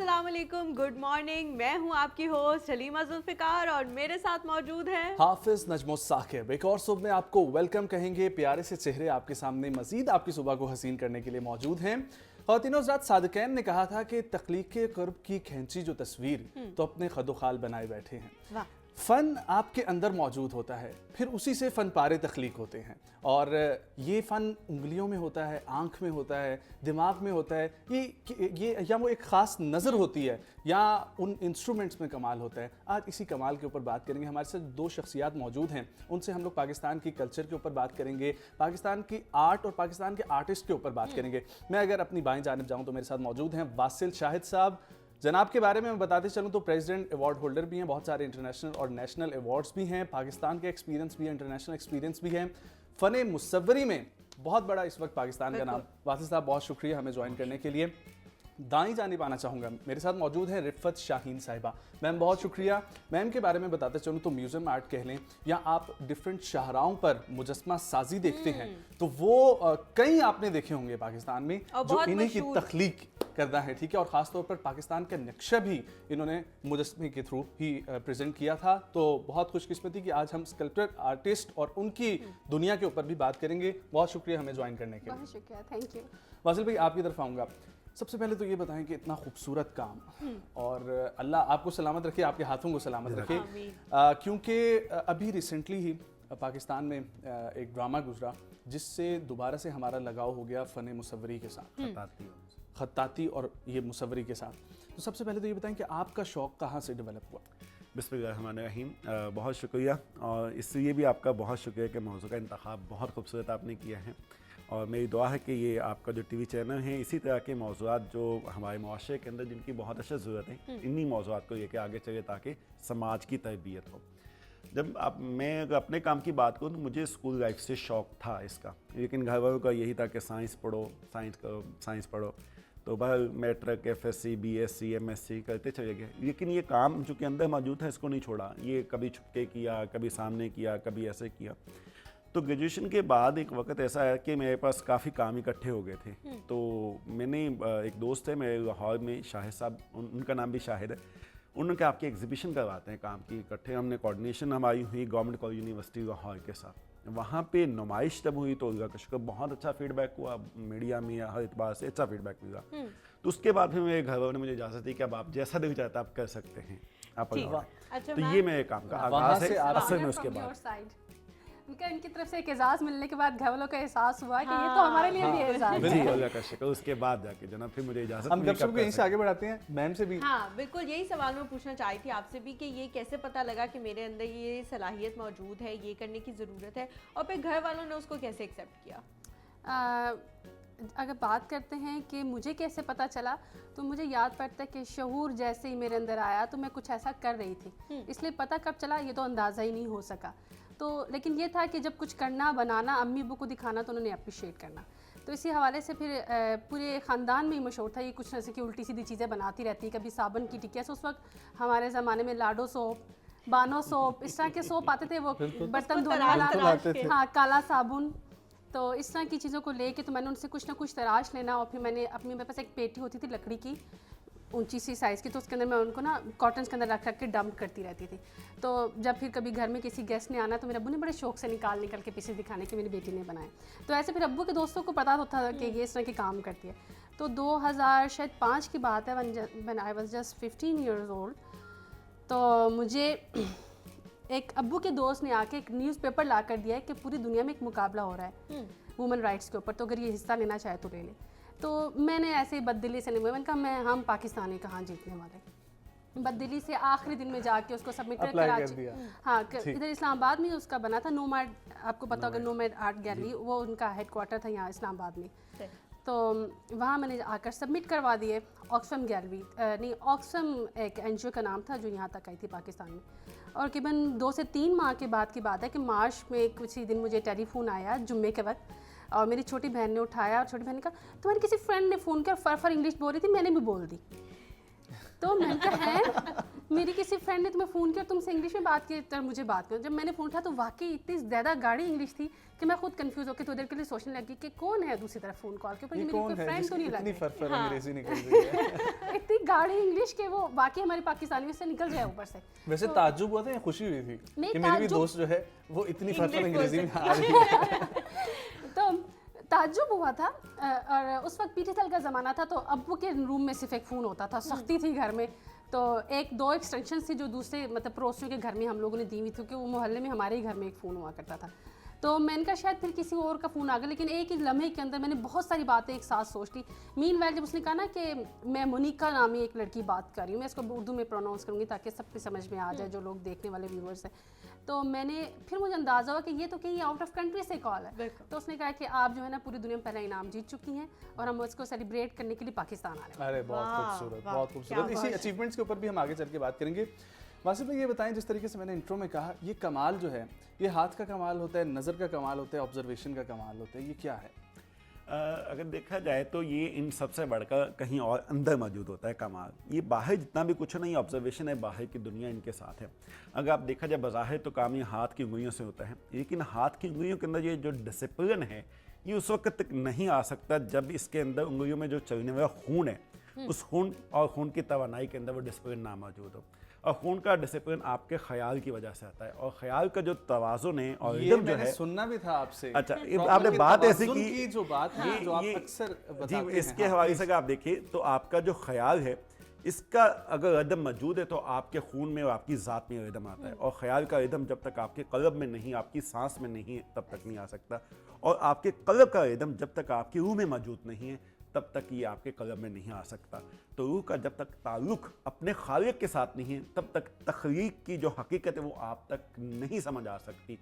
अस्सलाम वालेकुम, good morning. मैं हूं आपकी होस्ट हलीमा जुल्फिकार और मेरे साथ मौजूद हैं हाफिज नजमो साकिब। एक और सुबह में आपको वेलकम कहेंगे। प्यारे से चेहरे आपके सामने मजीद आपकी सुबह को हसीन करने के लिए मौजूद हैं। ख़वातीन हज़रात, सादिक़ैन ने कहा था कि तख्लीक़ क़ुर्ब की खींची जो तस्वीर तो अपने ख़दोखाल बनाए बैठे हैं। फ़न आपके अंदर मौजूद होता है, फिर उसी से फ़न पारे तख्लीक होते हैं। और ये फ़न उंगलियों में होता है, आँख में होता है, दिमाग में होता है, ये या वो एक ख़ास नज़र होती है या उन इंस्ट्रूमेंट्स में कमाल होता है। आज इसी कमाल के ऊपर बात करेंगे। हमारे साथ दो शख्सियात मौजूद हैं, उनसे हम लोग पाकिस्तान की कल्चर के ऊपर बात करेंगे, पाकिस्तान की आर्ट और पाकिस्तान के आर्टिस्ट के ऊपर बात करेंगे। मैं अगर अपनी बाएं जानिब जाऊँ तो मेरे साथ मौजूद हैं वासिल शाहिद साहब। जनाब के बारे में मैं बताते चलूँ तो प्रेसिडेंट अवार्ड होल्डर भी हैं, बहुत सारे इंटरनेशनल और नेशनल अवार्ड्स भी हैं, पाकिस्तान के एक्सपीरियंस भी है, इंटरनेशनल एक्सपीरियंस भी है, फ़न मुसव्वरी में बहुत बड़ा इस वक्त पाकिस्तान का नाम। वासिल साहब बहुत शुक्रिया हमें ज्वाइन करने के लिए। दाईं जानिब आना चाहूँगा, मेरे साथ मौजूद है रिफ़त शाहीन साहिबा। मैम बहुत शुक्रिया। मैम के बारे में बताते चलूँ तो म्यूज़ियम आर्ट कह लें या आप डिफरेंट शाहराओं पर मुजस्मा साजी देखते हैं तो वो कई आपने देखे होंगे पाकिस्तान में जो इन्हीं की तख्लीक करना है, ठीक है। और ख़ास तौर पर पाकिस्तान का नक्शा भी इन्होंने मुजस्मे के थ्रू ही प्रेजेंट किया था। तो बहुत खुशकिस्मती कि आज हम स्कल्पचर आर्टिस्ट और उनकी दुनिया के ऊपर भी बात करेंगे। बहुत शुक्रिया हमें ज्वाइन करने के लिए। बहुत शुक्रिया, थैंक यू। वासिल भाई आपकी तरफ आऊँगा। सबसे पहले तो ये बताएं कि इतना खूबसूरत काम और अल्लाह आपको सलामत रखे, आपके हाथों को सलामत रखे, क्योंकि अभी रिसेंटली ही पाकिस्तान में एक ड्रामा गुजरा जिससे दोबारा से हमारा लगाव हो गया फ़न मुसव्वरी के साथ, खत्ताती और ये मुसव्वरी के साथ। तो सबसे पहले तो ये बताएं कि आपका शौक़ कहाँ से डेवलप हुआ? बिस्मिल्लाहिर्रहमानिर्रहीम। बहुत शुक्रिया और इसलिए भी आपका बहुत शुक्रिया कि मौजू का इंतखाब बहुत खूबसूरत आपने किया है और मेरी दुआ है कि ये आपका जो टीवी चैनल है इसी तरह के मौज़ूआत जो हमारे मुआशरे के अंदर जिनकी बहुत अच्छा ज़रूरत है, इन्हीं मौज़ूआत को लेकर आगे चले ताकि समाज की तरबियत हो। जब मैं अगर अपने काम की बात करूँ तो मुझे स्कूल लाइफ से शौक़ था इसका, लेकिन घर वालों का यही था कि साइंस पढ़ो, साइंस करो, साइंस पढ़ो। तो बस मैट्रिक, FSC, BSc, MSc करते चले गए, लेकिन ये काम जो कि अंदर मौजूद है इसको नहीं छोड़ा। ये कभी छुपके किया, कभी सामने किया, कभी ऐसे किया। तो ग्रेजुएशन के बाद एक वक्त ऐसा है कि मेरे पास काफ़ी काम इकट्ठे हो गए थे। तो मैंने एक दोस्त है मेरे लाहौर में, शाहिद साहब, उनका नाम भी शाहिद है, उन्होंने आपके एग्जीबिशन करवाते हैं काम की इकट्ठे। हमने कोऑर्डिनेशन हमारी हुई गवर्नमेंट कॉलेज यूनिवर्सिटी लाहौर के साथ। वहाँ पे नुमाइश जब हुई तो अल्लाह का शुक्र बहुत अच्छा फीडबैक हुआ, मीडिया में या हर एतबार से अच्छा फीडबैक मिला। तो उसके बाद फिर मेरे घर वालों ने मुझे इजाज़त दी कि अब आप जैसा दिल चाहता आप कर सकते हैं, आप। अच्छा, तो ये मेरे काम का आगाज़ है। असल में उसके बाद इनकी तरफ से एक एजाज़ मिलने के बाद घर वालों का एहसास हुआ कि ये तो हमारे लिए भी एजाज़ है। अल्लाह का शुक्र। उसके बाद जाके जनाब फिर मुझे इजाज़त हम गपशप यहीं से आगे बढ़ाते हैं मैम से भी। हाँ बिल्कुल, यही सवाल मैं पूछना चाही थी आपसे भी कि ये कैसे पता लगा कि मेरे अंदर ये सलाहियत मौजूद है, ये करने की ज़रूरत है, और फिर घर वालों ने उसको कैसे एक्सेप्ट किया? अगर बात करते हैं कि मुझे कैसे पता चला, तो मुझे याद पड़ता है कि शऊर जैसे ही मेरे अंदर आया तो मैं कुछ ऐसा कर रही थी, इसलिए पता कब चला ये तो अंदाज़ा ही नहीं हो सका। तो लेकिन ये था कि जब कुछ करना, बनाना, अम्मी अब्बू को दिखाना तो उन्होंने अप्रिशिएट करना। तो इसी हवाले से फिर पूरे ख़ानदान में ही मशहूर था ये कुछ ऐसे कि उल्टी सीधी चीज़ें बनाती रहती, कभी साबुन की टिकिया से, उस वक्त हमारे ज़माने में लाडो सोप, बानो सोप, इस तरह के सोप आते थे, वो बर्तन धोने वाला, हाँ, काला साबुन। तो इस तरह की चीज़ों को लेके तो मैंने उनसे कुछ ना कुछ तराश लेना, और फिर मैंने अपनी, मेरे पास एक पेटी होती थी लकड़ी की, ऊंची सी साइज़ की, तो उसके अंदर मैं उनको ना कॉटन्स के अंदर रख के डंप करती रहती थी। तो जब फिर कभी घर में किसी गेस्ट ने आना तो मेरे अब्बू ने बड़े शौक से निकाल के पीसेस दिखाने कि मेरी बेटी ने बनाए। तो ऐसे फिर अब्बू के दोस्तों को पता होता था कि ये इस तरह के काम करती है। तो 2005 की बात है, when I was just 15 years old, तो मुझे एक अब्बू के दोस्त ने आके एक न्यूज़पेपर ला कर दिया है कि पूरी दुनिया में एक मुकाबला हो रहा है वुमेन राइट्स के ऊपर, तो अगर ये हिस्सा लेना चाहे तो ले ले। तो मैंने ऐसे ही बददिली से नहीं, मैंने कहा हम पाकिस्तानी कहाँ जीतने वाले। बददिली से आखिरी दिन में जाके उसको सबमिट कर कराची, हाँ, इधर इस्लामाबाद में उसका बना था नोमैड, आपको पता होगा नोमैड आर्ट गैलरी, वो उनका हेडक्वार्टर था यहाँ इस्लामाबाद में। तो वहाँ मैंने आकर सबमिट करवा दिए। ऑक्सफम गैलरी नहीं, ऑक्सफम एक NGO का नाम था जो यहाँ तक आई थी पाकिस्तान में। और करीबन 2 से 3 माह के बाद की बात है कि मार्च में कुछ ही दिन मुझे टेलीफोन आया जुम्मे के वक्त, और मेरी छोटी बहन ने उठाया और छोटी बहन ने कहा तुम्हारी किसी फ्रेंड ने फ़ोन किया, फर इंग्लिश बोल रही थी, मैंने भी बोल दी। तो मैंने कहा है, मेरी किसी फ्रेंड ने तुम्हें फ़ोन किया, तुमसे इंग्लिश में बात की, तब मुझे बात करो। जब मैंने फ़ोन उठाया तो वाकई इतनी ज़्यादा गाढ़ी इंग्लिश थी कि मैं खुद कंफ्यूज होकर थोड़ी देर के लिए सोचने लगी कि कौन है दूसरी तरफ फ़ोन कॉल के ऊपर, ये मेरी कौन कोई है फ्रेंड तो जिसकी नहीं लग इतनी रही। फर अंग्रेजी निकल रही है? इतनी गाढ़ी इंग्लिश के वो बाकी हमारे पाकिस्तानियों से निकल जाए ऊपर से। वैसे ताज्जुब हुआ था या खुशी हुई थी नहीं, कि मेरी भी ताज्जुब। दोस्त जो है वो इतनी फर English अंग्रेजी में बोल आ रही है? तो ताज्जुब हुआ था। और उस वक्त पीटीएल का ज़माना था, तो अब्बू के रूम में सिर्फ एक फ़ोन होता था, सख्ती थी घर में। तो एक दो एक्सटेंशन थी जो दूसरे मतलब पड़ोसियों के घर में हम लोगों ने दी हुई थी, क्योंकि वो मोहल्ले में हमारे ही घर में एक फ़ोन हुआ करता था। तो मैंने कहा शायद फिर किसी और का फ़ोन आ गया, लेकिन एक ही लम्हे के अंदर मैंने बहुत सारी बातें एक साथ सोच ली। मीनवाइल जब उसने कहा ना कि मैं मोनिका नामी एक लड़की बात कर रही हूँ, मैं इसको उर्दू में प्रोनाउंस करूँगी ताकि सबकी समझ में आ जाए जो लोग देखने वाले व्यूअर्स हैं। तो मैंने फिर मुझे अंदाज़ा हुआ कि ये तो कहीं आउट ऑफ कंट्री से कॉल है। तो उसने कहा कि आप जो है ना पूरी दुनिया में पहला इनाम जीत चुकी हैं और हम उसको सेलिब्रेट करने के लिए पाकिस्तान आ रहे हैं। अरे बहुत वाह, खूबसूरत, वाह, बहुत क्या खूबसूरत। इसी बात। अचीवमेंट्स के ऊपर भी हम आगे चल के बात करेंगे। वासिफ भाई ये बताएं, जिस तरीके से मैंने इंट्रो में कहा, ये कमाल जो है ये हाथ का कमाल होता है, नज़र का कमाल होता है, ऑब्जर्वेशन का कमाल होता है, ये क्या है? अगर देखा जाए तो ये इन सबसे बढ़कर कहीं और अंदर मौजूद होता है कमाल। ये बाहर जितना भी कुछ है ना, ये ऑब्जर्वेशन है, बाहर की दुनिया इनके साथ है। अगर आप देखा जाए बज़ाहिर तो काम ये हाथ की उंगलियों से होता है, लेकिन हाथ की उंगलियों के अंदर ये जो डिसिप्लिन है ये उस वक्त तक नहीं आ सकता जब इसके अंदर उंगलियों में जो चलने वाला खून है, उस खून और खून की तवानाई के अंदर वो डिसिप्लिन ना मौजूद हो। और खून का डिसिप्लिन आपके ख्याल की वजह से आता है, और ख्याल का जो तवाज़ुन है और ये रिदम जो मैंने है। सुनना भी था आपसे। अच्छा, प्रॉब्लम आपने ये बात ऐसी तवज्जुन की जो बात है, जो आप ये- अक्सर जी, बताते हैं। इसके हाँ, हवाले से अगर आप देखिए तो आपका जो ख्याल है इसका अगर रिदम मौजूद है तो आपके खून में और आपकी ज़ात में रिदम आता है। और ख्याल का रिदम जब तक आपके कल्ब में नहीं, आपकी सांस में नहीं है, तब तक नहीं आ सकता। और आपके कल्ब का रिदम जब तक आपकी रूह में मौजूद नहीं है तब तक ये आपके कल्ब में नहीं आ सकता। तो रूह का जब तक ताल्लुक़ अपने खालिक के साथ नहीं है तब तक तख्लीक की जो हकीकत है वो आप तक नहीं समझ आ सकती।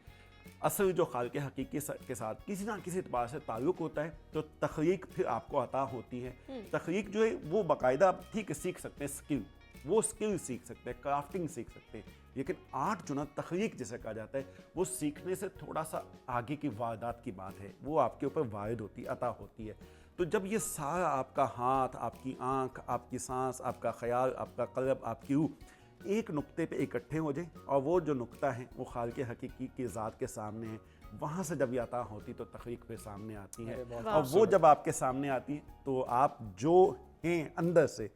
असल जो खालिक हकीकी के साथ किसी ना किसी एतबार से ताल्लुक़ होता है तो तख्लीक फिर आपको अता होती है। तख्लीक जो है वो बाकायदा आप ठीक सीख सकते हैं, स्किल, वो स्किल सीख सकते हैं, क्राफ्टिंग सीख सकते हैं। लेकिन आर्ट जो ना तख्लीक जिसे कहा जाता है वो सीखने से थोड़ा सा आगे की वारदात की बात है, वो आपके ऊपर वारिद होती, अता होती है। तो जब ये सारा आपका हाथ, आपकी आँख, आपकी सांस, आपका ख्याल, आपका कल्ब, आपकी रूह एक नुक्ते पे इकट्ठे हो जाए और वो जो नुक्ता है वो खालिक हकीकी की ज़ात के सामने है, वहाँ से जब ये अता होती तो तख्लीक फिर सामने आती है। और वो जब आपके सामने आती तो आप जो हैं अंदर से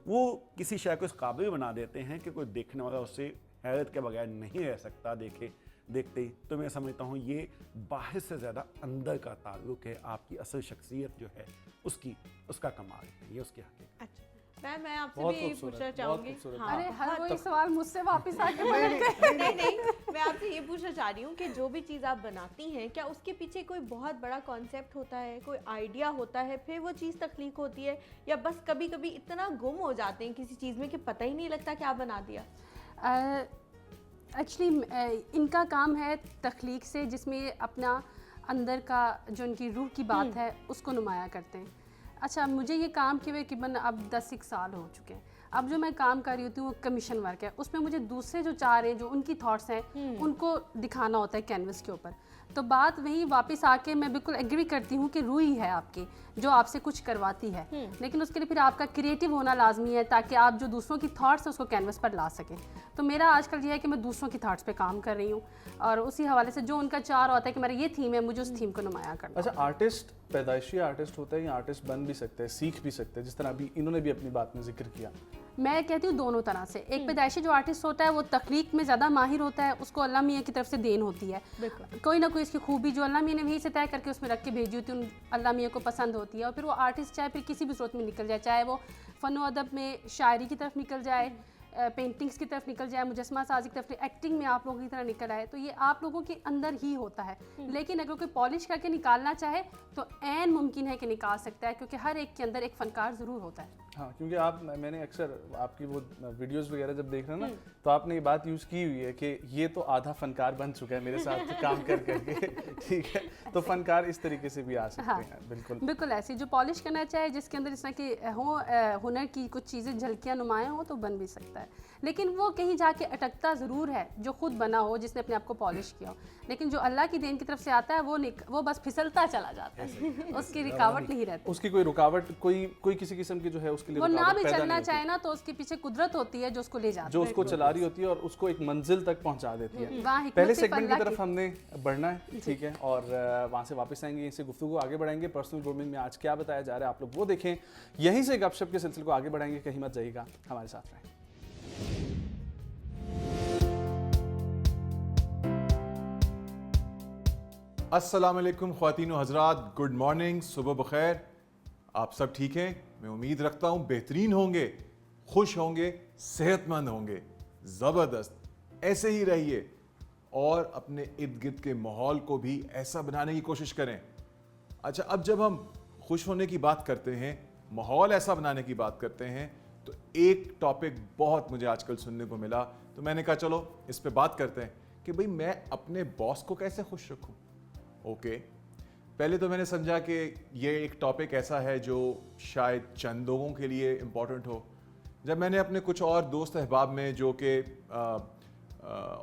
वो किसी शय को इस काबिल बना देते हैं कि कोई देखने वाला उससे हैरत के बगैर नहीं रह सकता देखते ही। तो मैं समझता हूँ ये बाहर से ज़्यादा अंदर का ताल्लुक़ है, आपकी असल शख्सियत जो है उसका कमाल है, ये उसकी हकीकत। अच्छा मैम, मैं आपसे बहुत भी यही खूबसूरत, पूछना बहुत चाहूँगी। खूबसूरत। हाँ, अरे हर हाँ, वही सवाल मुझसे वापस आके नहीं, मैं आपसे ये पूछना चाह रही हूँ कि जो भी चीज़ आप बनाती हैं क्या उसके पीछे कोई बहुत बड़ा कॉन्सेप्ट होता है, कोई आइडिया होता है, फिर वो चीज़ तख्लीक होती है, या बस कभी कभी इतना गुम हो जाते हैं किसी चीज़ में कि पता ही नहीं लगता क्या बना दिया? एक्चुअली इनका काम है तख्लीक से, जिसमें ये अपना अंदर का जो इनकी रूह की बात है उसको नुमाया करते हैं। अच्छा, मुझे ये काम किए हुए तकरीबन अब 10 साल हो चुके हैं। अब जो मैं काम कर रही होती हूँ वो कमीशन वर्क है, उसमें मुझे दूसरे जो चाह रहे हैं, जो उनकी थॉट्स हैं उनको दिखाना होता है कैनवस के ऊपर। तो बात वहीं वापस आके मैं बिल्कुल एग्री करती हूँ कि रूह ही है आपकी जो आपसे कुछ करवाती है, लेकिन उसके लिए फिर आपका क्रिएटिव होना लाजमी है ताकि आप जो दूसरों की थॉट्स हैं उसको कैनवस पर ला सकें। तो मेरा आजकल ये है कि मैं दूसरों की थॉट्स पे काम कर रही हूँ और उसी हवाले से जो उनका चाह रहा होता है कि मेरा ये थीम है, मुझे उस थीम को नुमाया करना। अच्छा, आर्टिस्ट पैदाइशी आर्टिस्ट होता है या आर्टिस्ट बन भी सकते हैं, सीख भी सकते हैं, जिस तरह अभी इन्होंने भी अपनी बात में जिक्र किया? मैं कहती हूँ दोनों तरह से। एक पैदाइशी जो आर्टिस्ट होता है वो तख्लीक में ज़्यादा माहिर होता है, उसको अल्लाह मियाँ की तरफ से देन होती है, कोई ना कोई इसकी खूबी जो अल्लाह मियाँ ने वहीं से तय करके उसमें रख के भेजी होती है, अल्लाह मियाँ को पसंद होती है। और फिर वो आर्टिस्ट चाहे फिर किसी भी स्रोत में निकल जाए, चाहे वो फ़न अदब में शायरी की तरफ निकल जाए, पेंटिंग्स की तरफ निकल जाए, मुजस्मा साजी की तरफ, एक्टिंग में आप लोगों की तरह निकल आए, तो ये आप लोगों के अंदर ही होता है। लेकिन अगर कोई पॉलिश करके निकालना चाहे तो ऐन मुमकिन है कि निकाल सकता है, क्योंकि हर एक के अंदर एक फ़नकार ज़रूर होता है। हाँ, क्योंकि मैंने अक्सर आपकी वो वीडियोस वगैरह जब देख रहे हैं ना, तो आपने ये बात यूज़ की हुई है कि ये तो आधा फनकार बन चुका है मेरे साथ काम कर करके। ठीक है, तो फनकार इस तरीके से भी आ सकते हैं। बिल्कुल ऐसी जो पॉलिश करना चाहे, जिसके अंदर इस तरह की हो हुनर की कुछ चीज़ें झलकियाँ नुमायाँ हो, तो बन भी सकता है। लेकिन वो कहीं जाके अटकता ज़रूर है जो खुद बना हो, जिसने अपने आप को पॉलिश किया हो। लेकिन जो अल्लाह की देन की तरफ से आता है वो बस फिसलता चला जाता है, उसकी रुकावट नहीं रहती। उसकी कोई रुकावट, कोई किसी किस्म की जो है उसकी उसके लिए वो ना रुकावट भी पैदा चलना नहीं होती। चाहे ना तो उसके पीछे कुदरत होती है जो उसको ले जाती जो है। उसको चला रही होती है और उसको एक मंजिल तक पहुंचा देती है। वहाँ हिकमत पहले सिर्फ सेगमेंट की अल्लाह तरफ हमने बढ़ना है, ठीक है, और वहाँ से वापस आएंगे, इससे गुफ्तगू को आगे बढ़ाएंगे। पर्सनल ग्रूमिंग में आज क्या बताया जा रहा है आप लोग वो देखें, यहीं से गपशप के सिलसिले को आगे बढ़ाएंगे, कहीं मत जाइएगा, हमारे साथ रहें। अस्सलाम वालेकुम ख्वातीन व हज़रात, गुड मॉर्निंग, सुबह बखैर। आप सब ठीक हैं? मैं उम्मीद रखता हूँ बेहतरीन होंगे, खुश होंगे, सेहतमंद होंगे। ज़बरदस्त, ऐसे ही रहिए और अपने इर्द गिर्द के माहौल को भी ऐसा बनाने की कोशिश करें। अच्छा, अब जब हम खुश होने की बात करते हैं, माहौल ऐसा बनाने की बात करते हैं, तो एक टॉपिक बहुत मुझे आजकल सुनने को मिला, तो मैंने कहा चलो इस पे बात करते हैं कि भाई मैं अपने बॉस को कैसे खुश रखूं। ओके, पहले तो मैंने समझा कि ये एक टॉपिक ऐसा है जो शायद चंद लोगों के लिए इम्पोर्टेंट हो। जब मैंने अपने कुछ और दोस्त अहबाब में जो कि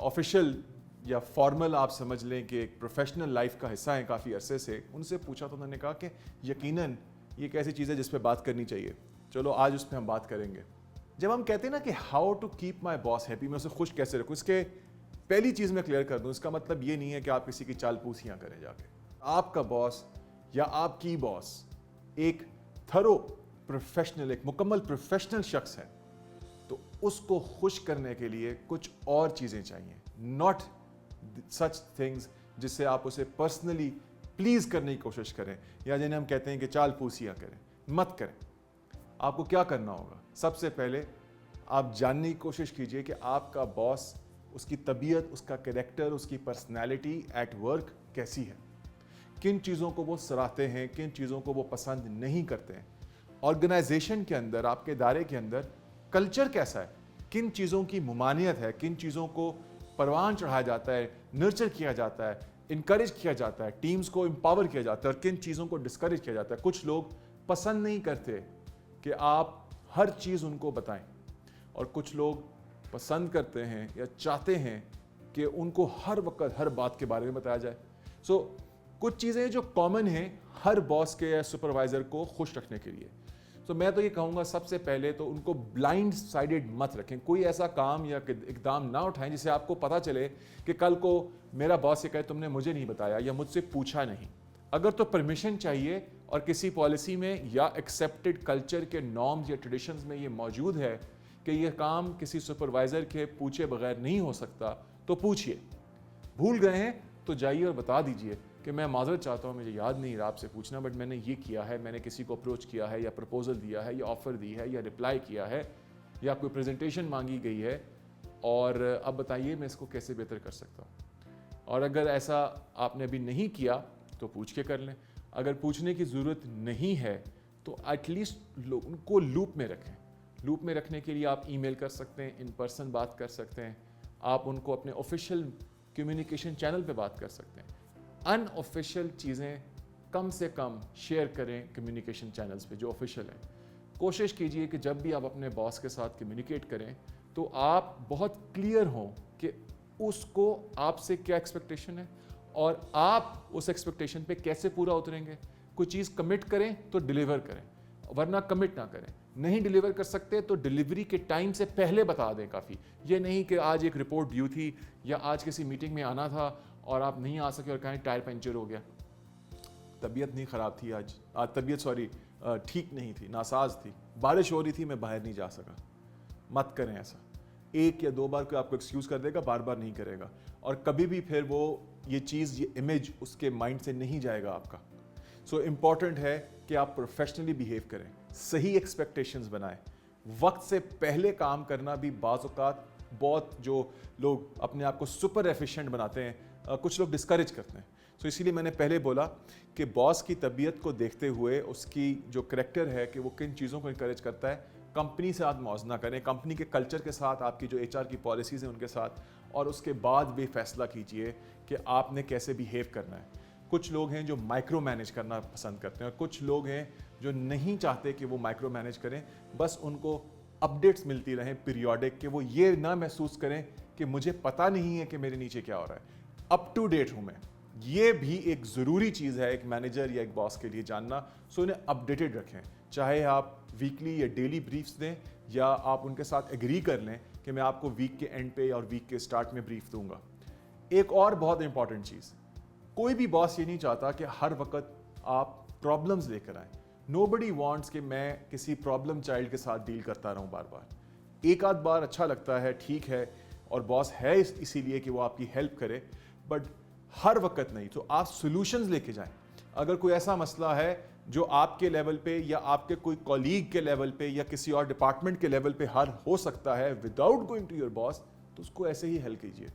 ऑफिशियल या फॉर्मल आप समझ लें कि एक प्रोफेशनल लाइफ का हिस्सा है काफ़ी अरसे से, उनसे पूछा तो उन्होंने कहा कि यकीनन ये एक ऐसी चीज़ है जिस पे बात करनी चाहिए। चलो आज उस पर हम बात करेंगे। जब हम कहते हैं ना कि how to keep my boss happy, मैं उसे खुश कैसे रखूँ, इसके पहली चीज़ मैं क्लियर कर दूँ, इसका मतलब ये नहीं है कि आप किसी की चालपूसियाँ करें जाके। आपका बॉस या आपकी बॉस एक थरो प्रोफेशनल, एक मुकम्मल प्रोफेशनल शख्स है, तो उसको खुश करने के लिए कुछ और चीज़ें चाहिए, नॉट सच थिंग्स जिससे आप उसे पर्सनली प्लीज़ करने की कोशिश करें या जिन्हें हम कहते हैं कि चालपूसियाँ करें। मत करें। आपको क्या करना होगा? सबसे पहले आप जानने की कोशिश कीजिए कि आपका बॉस, उसकी तबीयत, उसका कैरेक्टर, उसकी पर्सनैलिटी एट वर्क कैसी है, किन चीज़ों को वो सराहते हैं, किन चीज़ों को वो पसंद नहीं करते हैं। ऑर्गेनाइजेशन के अंदर, आपके इदारे के अंदर कल्चर कैसा है, किन चीज़ों की मुमानियत है, किन चीज़ों को परवान चढ़ाया जाता है, नर्चर किया जाता है, इनकरेज किया जाता है, टीम्स को एम्पावर किया जाता है, और किन चीज़ों को डिस्करेज किया जाता है। कुछ लोग पसंद नहीं करते कि आप हर चीज़ उनको बताएं, और कुछ लोग पसंद करते हैं या चाहते हैं कि उनको हर वक्त हर बात के बारे में बताया जाए। सो कुछ चीज़ें जो कॉमन हैं हर बॉस के या सुपरवाइज़र को खुश रखने के लिए। तो मैं तो ये कहूँगा सबसे पहले तो उनको ब्लाइंड साइडेड मत रखें। कोई ऐसा काम या इकदाम ना उठाएं जिसे आपको पता चले कि कल को मेरा बॉस ये कहे तुमने मुझे नहीं बताया या मुझसे पूछा नहीं। अगर तो परमिशन चाहिए और किसी पॉलिसी में या एक्सेप्टेड कल्चर के नॉर्म्स या ट्रेडिशंस में ये मौजूद है कि ये काम किसी सुपरवाइज़र के पूछे बगैर नहीं हो सकता, तो पूछिए। भूल गए हैं तो जाइए और बता दीजिए कि मैं माजरत चाहता हूँ, मुझे याद नहीं रहा आपसे पूछना, बट मैंने ये किया है, मैंने किसी को अप्रोच किया है या प्रपोजल दिया है या ऑफ़र दी है या रिप्लाई किया है या कोई प्रेजेंटेशन मांगी गई है, और अब बताइए मैं इसको कैसे बेहतर कर सकता हूँ। और अगर ऐसा आपने अभी नहीं किया तो पूछ के कर लें। अगर पूछने की ज़रूरत नहीं है तो एटलीस्ट उनको लूप में रखें। लूप में रखने के लिए आप ईमेल कर सकते हैं, इन पर्सन बात कर सकते हैं, आप उनको अपने ऑफिशियल कम्युनिकेशन चैनल पे बात कर सकते हैं। अनऑफिशियल चीज़ें कम से कम शेयर करें कम्युनिकेशन चैनल्स पे जो ऑफिशियल हैं। कोशिश कीजिए कि जब भी आप अपने बॉस के साथ कम्युनिकेट करें तो आप बहुत क्लियर हों कि उसको आपसे क्या एक्सपेक्टेशन है और आप उस एक्सपेक्टेशन पे कैसे पूरा उतरेंगे। कोई चीज़ कमिट करें तो डिलीवर करें, वरना कमिट ना करें। नहीं डिलीवर कर सकते तो डिलीवरी के टाइम से पहले बता दें काफ़ी। ये नहीं कि आज एक रिपोर्ट ड्यू थी या आज किसी मीटिंग में आना था और आप नहीं आ सके और कहें टायर पंचर हो गया, तबीयत नहीं ख़राब थी आज तबीयत ठीक नहीं थी, नासाज थी, बारिश हो रही थी, मैं बाहर नहीं जा सका। मत करें ऐसा। एक या दो बार कोई आपको एक्सक्यूज़ कर देगा, बार बार नहीं करेगा, और कभी भी फिर वो ये चीज़, ये इमेज उसके माइंड से नहीं जाएगा आपका। सो इम्पॉर्टेंट है कि आप प्रोफेशनली बिहेव करें, सही एक्सपेक्टेशंस बनाएं। वक्त से पहले काम करना भी बाज़ औक़ात बहुत, जो लोग अपने आप को सुपर एफिशिएंट बनाते हैं, कुछ लोग डिस्करेज करते हैं। सो इसीलिए मैंने पहले बोला कि बॉस की तबीयत को देखते हुए उसकी जो करैक्टर है कि वो किन चीज़ों को इनकरेज करता है, कंपनी से आप मौजना करें, कंपनी के कल्चर के साथ, आपकी जो HR की पॉलिसीज़ हैं उनके साथ, और उसके बाद भी फैसला कीजिए कि आपने कैसे बिहेव करना है। कुछ लोग हैं जो माइक्रो मैनेज करना पसंद करते हैं और कुछ लोग हैं जो नहीं चाहते कि वो माइक्रो मैनेज करें, बस उनको अपडेट्स मिलती रहें पीरियोडिक, कि वो ये ना महसूस करें कि मुझे पता नहीं है कि मेरे नीचे क्या हो रहा है, अप टू डेट हूँ मैं। ये भी एक ज़रूरी चीज़ है एक मैनेजर या एक बॉस के लिए जानना। सो इन्हें अपडेटेड रखें, चाहे आप वीकली या डेली ब्रीफ्स दें या आप उनके साथ एग्री कर लें कि मैं आपको वीक के एंड पे और वीक के स्टार्ट में ब्रीफ दूंगा। एक और बहुत इंपॉर्टेंट चीज़, कोई भी बॉस ये नहीं चाहता कि हर वक्त आप प्रॉब्लम्स लेकर आए। नोबडी वांट्स कि मैं किसी प्रॉब्लम चाइल्ड के साथ डील करता रहूं बार बार। एक आध बार अच्छा लगता है, ठीक है, और बॉस है इसीलिए कि वो आपकी हेल्प करे, बट हर वक्त नहीं। तो आप सॉल्यूशंस लेके जाएं। अगर कोई ऐसा मसला है जो आपके लेवल पे या आपके कोई कॉलीग के लेवल पे या किसी और डिपार्टमेंट के लेवल पे हल हो सकता है without going to your boss, तो उसको ऐसे ही हल कीजिए।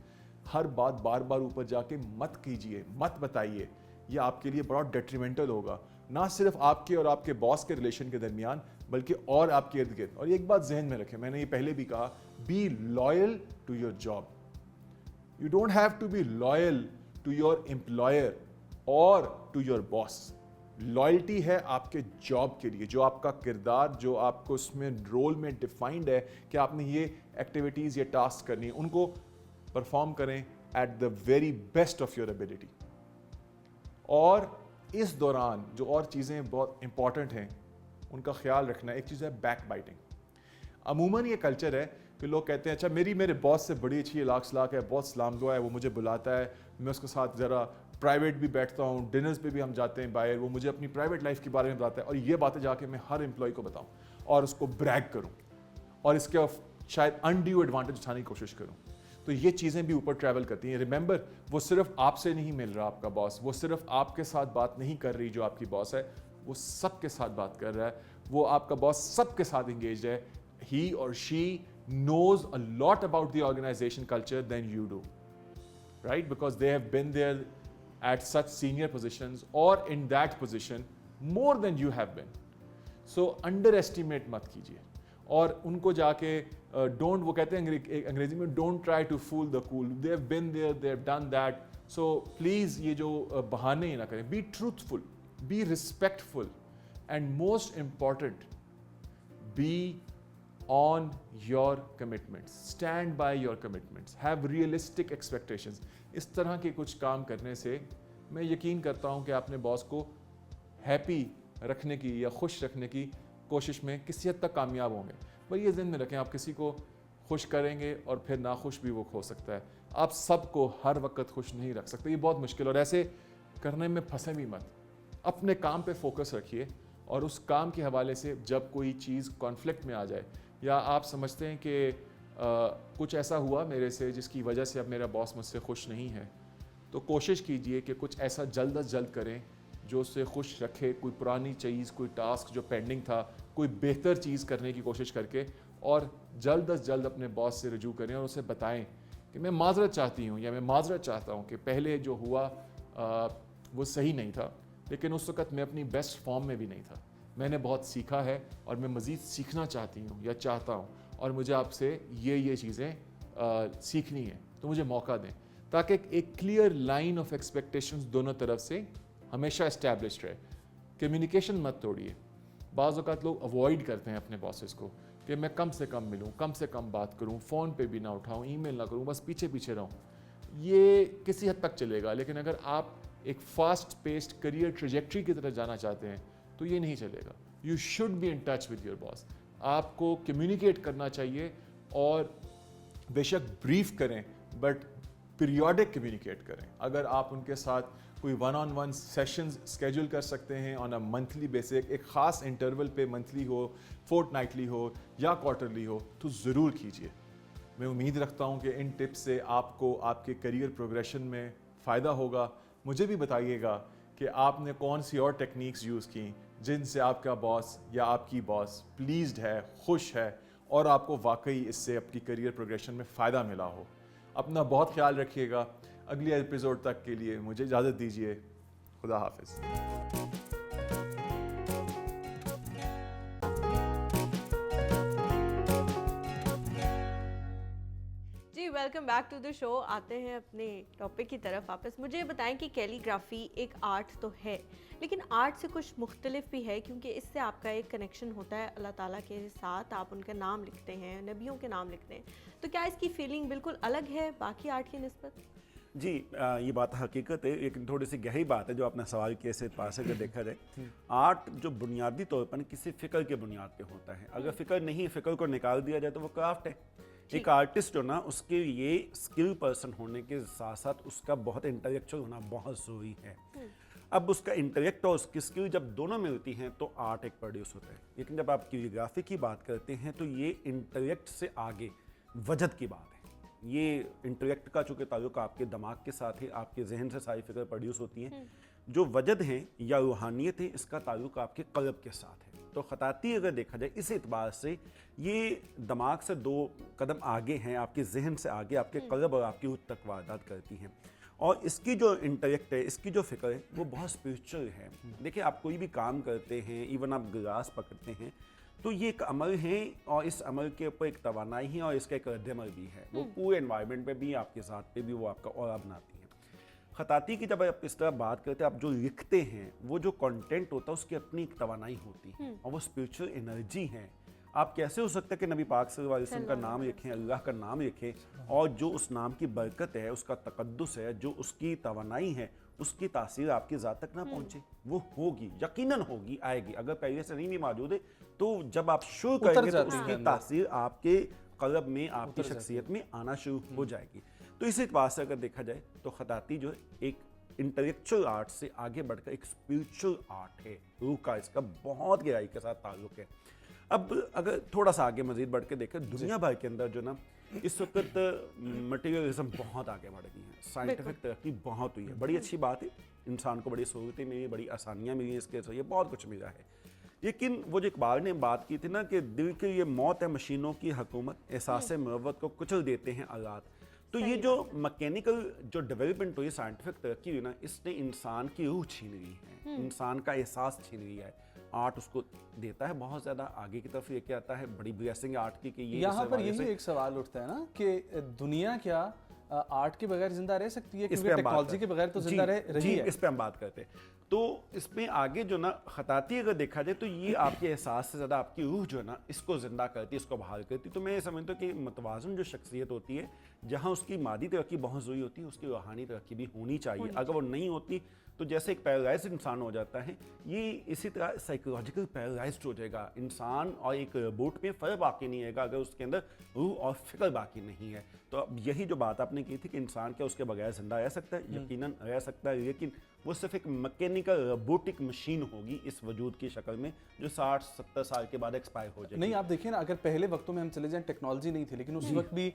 हर बात बार बार ऊपर जाके मत कीजिए, मत बताइए। ये आपके लिए बड़ा डेट्रीमेंटल होगा, ना सिर्फ आपके और आपके बॉस के रिलेशन के दरमियान, बल्कि और आपके इर्द गिर्द। और एक बात जहन में रखें, मैंने ये पहले भी कहा, be loyal to your job. You don't have to be loyal to your employer और टू योर बॉस। लॉयल्टी है आपके जॉब के लिए, जो आपका किरदार, जो आपको उसमें रोल में डिफाइंड है कि आपने ये एक्टिविटीज़, ये टास्क करनी है, उनको परफॉर्म करें at the very best of your ability. और इस दौरान जो और चीज़ें बहुत इंपॉर्टेंट हैं उनका ख्याल रखना। एक चीज़ है बैक बाइटिंग। अमूमन ये कल्चर है कि लोग कहते हैं अच्छा मेरे बॉस से बड़ी अच्छी लाख सलाख है, बहुत सलाम दुआ है, वो मुझे बुलाता है, मैं उसके साथ ज़रा प्राइवेट भी बैठता हूँ, डिनर्स पे भी हम जाते हैं बाहर, वो मुझे अपनी प्राइवेट लाइफ के बारे में बताता है, और ये बातें जाके मैं हर एम्प्लॉय को बताऊँ और उसको ब्रैग करूँ और इसके शायद अनड्यू एडवांटेज उठाने की कोशिश करूँ। तो ये चीज़ें भी ऊपर ट्रैवल करती हैं। रिमेंबर, वो सिर्फ आपसे नहीं मिल रहा आपका बॉस, वो सिर्फ आपके साथ बात नहीं कर रही जो आपकी बॉस है, वो सबके साथ बात कर रहा है। वो आपका बॉस सबके साथ इंगेज है। ही और she knows a lot about the organization culture than you do, right? Because they have been there at such senior positions or in that position more than you have been. So underestimate मत कीजिए। और उनको जाके don't, वो कहते हैं अंग्रेजी में don't try to fool the cool. They have been there, they have done that. So please ये जो बहाने ही ना करें। Be truthful, be respectful, and most important, be on your commitments, stand by your commitments, have realistic expectations। इस तरह के कुछ काम करने से मैं यकीन करता हूँ कि आपने बॉस को हैप्पी रखने की या खुश रखने की कोशिश में किसी हद तक कामयाब होंगे। पर ये ज़हन में रखें, आप किसी को खुश करेंगे और फिर नाखुश भी वो हो सकता है। आप सबको हर वक्त खुश नहीं रख सकते, ये बहुत मुश्किल। और ऐसे करने में फंसे भी मत, अपने काम पे फोकस रखिए और उस काम के हवाले से जब कोई चीज़ कॉन्फ्लिक्ट में आ जाए या आप समझते हैं कि कुछ ऐसा हुआ मेरे से जिसकी वजह से अब मेरा बॉस मुझसे खुश नहीं है, तो कोशिश कीजिए कि कुछ ऐसा जल्द अज जल्द करें जो उससे खुश रखे। कोई पुरानी चीज़, कोई टास्क जो पेंडिंग था, कोई बेहतर चीज़ करने की कोशिश करके, और जल्द अज जल्द अपने बॉस से रजू करें और उसे बताएं कि मैं माजरत चाहती हूँ या मैं माजरत चाहता हूँ कि पहले जो हुआ वो सही नहीं था, लेकिन उस वक़्त मैं अपनी बेस्ट फॉर्म में भी नहीं था। मैंने बहुत सीखा है और मैं मज़ीद सीखना चाहती हूँ या चाहता हूँ, और मुझे आपसे ये चीज़ें सीखनी है, तो मुझे मौका दें, ताकि एक क्लियर लाइन ऑफ एक्सपेक्टेशंस दोनों तरफ से हमेशा इस्टेब्लिश्ड रहे। कम्युनिकेशन मत तोड़िए। बाज़ औक़ात लोग अवॉइड करते हैं अपने बॉसेस को कि मैं कम से कम मिलूँ, कम से कम बात करूँ, फ़ोन पे भी ना उठाऊँ, ईमेल ना करूँ, बस पीछे पीछे रहूँ। ये किसी हद तक चलेगा, लेकिन अगर आप एक फास्ट पेस्ड करियर ट्रेजेक्ट्री की तरफ जाना चाहते हैं तो ये नहीं चलेगा। You should be in touch with your boss. आपको कम्युनिकेट करना चाहिए, और बेशक ब्रीफ करें, बट पीरियोडिक कम्युनिकेट करें। अगर आप उनके साथ कोई वन-ऑन-वन सेशंस स्केड्यूल कर सकते हैं ऑन अ मंथली बेसिस, एक ख़ास इंटरवल पे, मंथली हो, फोर्टनाइटली हो या क्वार्टरली हो, तो ज़रूर कीजिए। मैं उम्मीद रखता हूँ कि इन टिप्स से आपको आपके करियर प्रोग्रेशन में फ़ायदा होगा। मुझे भी बताइएगा कि आपने कौन सी और टेक्निक्स यूज़ की जिनसे आपका बॉस या आपकी बॉस प्लीज्ड है, खुश है, और आपको वाकई इससे आपकी करियर प्रोग्रेशन में फ़ायदा मिला हो। अपना बहुत ख्याल रखिएगा। अगले एपिसोड तक के लिए मुझे इजाज़त दीजिए। खुदा हाफिज़। Welcome back to the show. आते हैं अपने टॉपिक की तरफ वापस। मुझे बताएं कि कैलीग्राफी एक आर्ट तो है, लेकिन आर्ट से कुछ मुख्तलिफ भी है, क्योंकि इससे आपका एक कनेक्शन होता है अल्लाह ताला के साथ। आप उनका नाम लिखते हैं, नबियों के नाम लिखते हैं, तो क्या इसकी फीलिंग बिल्कुल अलग है बाकी आर्ट की निस्बत? जी ये बात हकीकत है, लेकिन थोड़ी सी गहरी बात है जो आपने सवाल किया से पास अगर देखा जाए। आर्ट जो बुनियादी तौर पर किसी फिक्र के बुनियाद पे होता है, अगर फिक्र नहीं, फिक्र को निकाल दिया जाए तो वो क्राफ्ट है। एक आर्टिस्ट जो ना, उसके लिए स्किल पर्सन होने के साथ साथ उसका बहुत इंटेलेक्चुअल होना बहुत ज़रूरी है। अब उसका इंटेलेक्ट और उसकी स्किल जब दोनों मिलती हैं तो आर्ट एक प्रोड्यूस होता है। लेकिन जब आप कैलीग्राफी की बात करते हैं तो ये इंटेलेक्ट से आगे वजद की बात है। ये इंटेलेक्ट का चूँकि ताल्लुक आपके दिमाग के साथ है, आपके जहन से सारी फिक्र प्रोड्यूस होती हैं। जो वजद है या रूहानियत है, इसका ताल्लुक आपके कल्ब के साथ है। तो खताती अगर देखा जाए इस एतबार से ये दिमाग से 2 कदम आगे हैं, आपके जहन से आगे आपके कल्ब और आपकी रुह तक वारदात करती हैं। और इसकी जो इंटेलेक्ट है, इसकी जो फिक्र है, वो बहुत स्पिरिचुअल है। देखिए, आप कोई भी काम करते हैं, इवन आप गिलास पकड़ते हैं, तो ये एक अमल है और इस अमल के ऊपर एक तवानाई है और इसका एक रद्द-ए-अमल भी है। वो पूरे एनवायरनमेंट पे भी, आपके साथ पे भी वो आपका ऑरा बनाती है। खताती की जब आप इस तरह बात करते हैं, आप जो लिखते हैं, वो जो कंटेंट होता है उसकी अपनी एक तवानाई होती है और वो स्पिरिचुअल एनर्जी है। आप कैसे हो सकता है कि नबी पाक सल्लल्लाहु अलैहि वसल्लम का नाम लिखें, अल्लाह का नाम लिखें और जो उस नाम की बरकत है, उसका तकद्दुस है, जो उसकी तवानाई है, उसकी तासीर आपकी ज़ात तक ना पहुँचे? वो होगी, यकीनन होगी, आएगी। अगर पहले से नहीं भी मौजूद है तो जब आप शुरू करेंगे तो उसकी तासीर आपके कल्ब में, आपकी शख्सियत में आना शुरू हो जाएगी। तो इसी एतबार से अगर देखा जाए तो खताती जो एक इंटेलेक्चुअल आर्ट से आगे बढ़कर एक स्पिरिचुअल आर्ट है, रूह का इसका बहुत गहराई के साथ ताल्लुक है। अब अगर थोड़ा सा आगे मजीद बढ़ के देखें, दुनिया भर के अंदर जो ना इस वक्त मटेरियलिज्म बहुत आगे बढ़ गई है, साइंटिफिक तरक्की बहुत हुई है। बड़ी अच्छी बात है, इंसान को बड़ी सहूलतें मिली, बड़ी आसानियाँ मिली, इसके जरिए बहुत कुछ मिला है। लेकिन वो जो इकबाल ने बात की थी ना कि दिल की ये मौत है मशीनों की हुकूमत, एहसास मुरव्वत को कुचल देते हैं आलात। तो ये जो मैकेनिकल जो डेवलपमेंट हुई, साइंटिफिक तरक्की हुई ना, इसने इंसान की रूह छीन ली है, इंसान का एहसास छीन लिया है। आर्ट उसको देता है, बहुत ज़्यादा आगे की तरफ लेके आता है। बड़ी ब्लेसिंग आर्ट की कि ये यहाँ पर यही एक सवाल उठता है ना कि दुनिया क्या आर्ट के बगैर जिंदा रह सकती है? क्योंकि टेक्नोलॉजी के बगैर तो जिंदा रह रही है। इस पे हम बात करते हैं। तो इसमें आगे जो ना खताती अगर देखा जाए तो ये आपके एहसास से ज़्यादा आपकी रूह जो है ना, इसको ज़िंदा करती है, इसको बहाल करती है। तो मैं ये समझता हूँ कि मतवाज़न जो शख्सियत होती है, जहाँ उसकी मादी तरक्की बहुत ज़रूरी होती है, उसकी रूहानी तरक्की भी होनी चाहिए। अगर वो नहीं होती तो जैसे एक पैरालाइज इंसान हो जाता है, ये इसी तरह साइकोलॉजिकल पैरालाइज्ड हो जाएगा इंसान। और एक रोबोट में फ़र्क बाकी नहीं है अगर उसके अंदर रूह और फिक्र बाकी नहीं है। तो अब यही जो बात आपने की थी कि इंसान क्या उसके बगैर जिंदा रह सकता है? यकीनन रह सकता है, लेकिन वो सिर्फ एक मैकेनिकल रोबोटिक मशीन होगी इस वजूद की शक्ल में, जो 60-70 साल के बाद एक्सपायर हो जाएगी। नहीं, आप देखिए ना, अगर पहले वक्तों में हम चले जाएं, टेक्नोलॉजी नहीं थी, लेकिन उस वक्त भी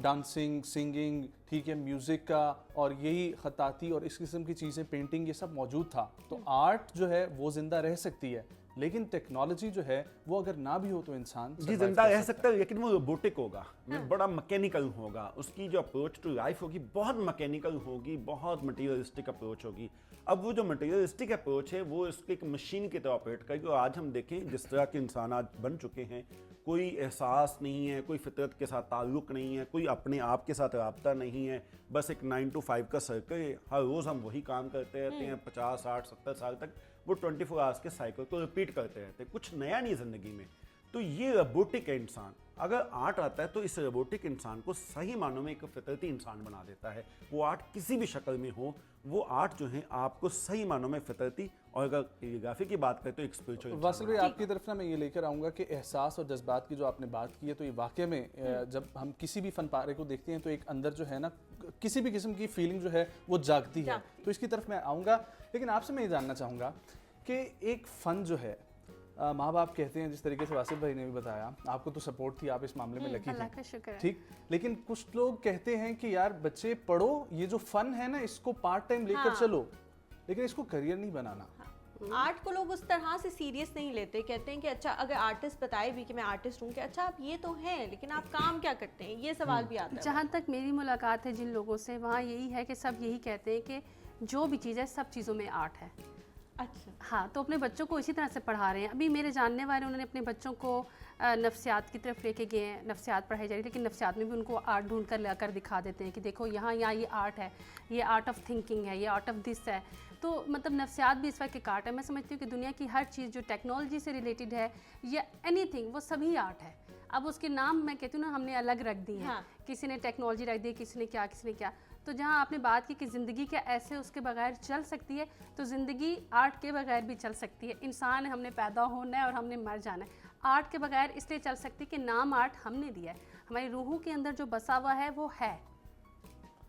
डांसिंग, सिंगिंग, ठीक है, म्यूज़िक का और यही खताती और इस किस्म की चीज़ें, पेंटिंग, ये सब मौजूद था। तो आर्ट जो है वो ज़िंदा रह सकती है, लेकिन टेक्नोलॉजी जो है वो अगर ना भी हो तो इंसान जी जिंदा रह सकता है, लेकिन वो रोबोटिक होगा, बड़ा मैकेनिकल होगा। उसकी जो अप्रोच टू लाइफ होगी बहुत मैकेनिकल होगी, बहुत मटेरियलिस्टिक अप्रोच होगी। अब वो जो मटेरियलिस्टिक अप्रोच है वो इसको एक मशीन की तरह ऑपरेट करेगी। और आज हम देखें जिस तरह के इंसान आज बन चुके हैं, कोई एहसास नहीं है, कोई फितरत के साथ ताल्लुक़ नहीं है, कोई अपने आप के साथ रब्ता नहीं है, बस एक 9 to 5 का सर्कल है। हर रोज़ हम वही काम करते रहते हैं, 50, 60, 70 साल तक वो 24 आवर्स के साइकिल को रिपीट करते रहते हैं, कुछ नया नहीं ज़िंदगी में। तो ये रोबोटिक है इंसान। अगर आर्ट आता है तो इस रोबोटिक इंसान को सही मानों में एक फितरती इंसान बना देता है। वो आर्ट किसी भी शक्ल में हो, वो आर्ट जो है आपको सही मानों में फितरती, और अगर कैलीग्राफी की बात करें तो एक स्पिरिचुअल। वासिल भाई, आपकी तरफ ना मैं ये लेकर आऊँगा कि एहसास और जज्बात की जो आपने बात की है, तो ये वाकई में जब हम किसी भी फन पारे को देखते हैं तो एक अंदर जो है ना, किसी भी किस्म की फीलिंग जो है वो जागती है। तो इसकी तरफ मैं आऊँगा, लेकिन आपसे मैं ये जानना चाहूँगा कि एक फ़न जो है, माँ बाप कहते हैं, जिस तरीके से वासिफ भाई ने भी बताया, आपको तो सपोर्ट थी, आप इस मामले में लकी अल्लाह का शुक्र है। ठीक, लेकिन कुछ लोग कहते हैं कि यार बच्चे पढ़ो, ये जो फन है ना इसको पार्ट टाइम लेकर चलो, लेकिन इसको करियर नहीं बनाना। आर्ट को लोग उस तरह से सीरियस नहीं लेते, कहते हैं कि अच्छा, अगर आर्टिस्ट बताए भी कि मैं आर्टिस्ट हूँ, कि अच्छा आप ये तो हैं लेकिन आप काम क्या करते हैं, ये सवाल भी आता है। जहाँ तक मेरी मुलाकात है जिन लोगों से, वहाँ यही है कि सब यही कहते हैं कि जो भी चीज़ है सब चीज़ों में आर्ट है। अच्छा, हाँ, तो अपने बच्चों को इसी तरह से पढ़ा रहे हैं। अभी मेरे जानने वाले, उन्होंने अपने बच्चों को नफ्सियात की तरफ लेके गए हैं, नफ्सियात पढ़ाई जा रही है, लेकिन नफ्सियात में भी उनको आर्ट ढूंढ कर लाकर दिखा देते हैं कि देखो यहाँ ये आर्ट है, ये आर्ट ऑफ थिंकिंग है, ये आर्ट ऑफ दिस है। तो मतलब नफ्सियात भी इस वक्त एक आर्ट है। मैं समझती हूँ कि दुनिया की हर चीज़ जो टेक्नोलॉजी से रिलेटेड है या एनीथिंग, वो सभी आर्ट है। अब उसके नाम मैं कहती हूँ ना, हमने अलग रख दी है। किसी ने टेक्नोलॉजी रख दी, किसी ने क्या, किसी ने क्या। तो जहाँ आपने बात की कि ज़िंदगी क्या ऐसे उसके बगैर चल सकती है, तो ज़िंदगी आर्ट के बगैर भी चल सकती है। इंसान है, हमने पैदा होना है और हमने मर जाना है। आर्ट के बगैर इसलिए चल सकती है कि नाम आर्ट हमने दिया है, हमारी रूहों के अंदर जो बसा हुआ है वो है,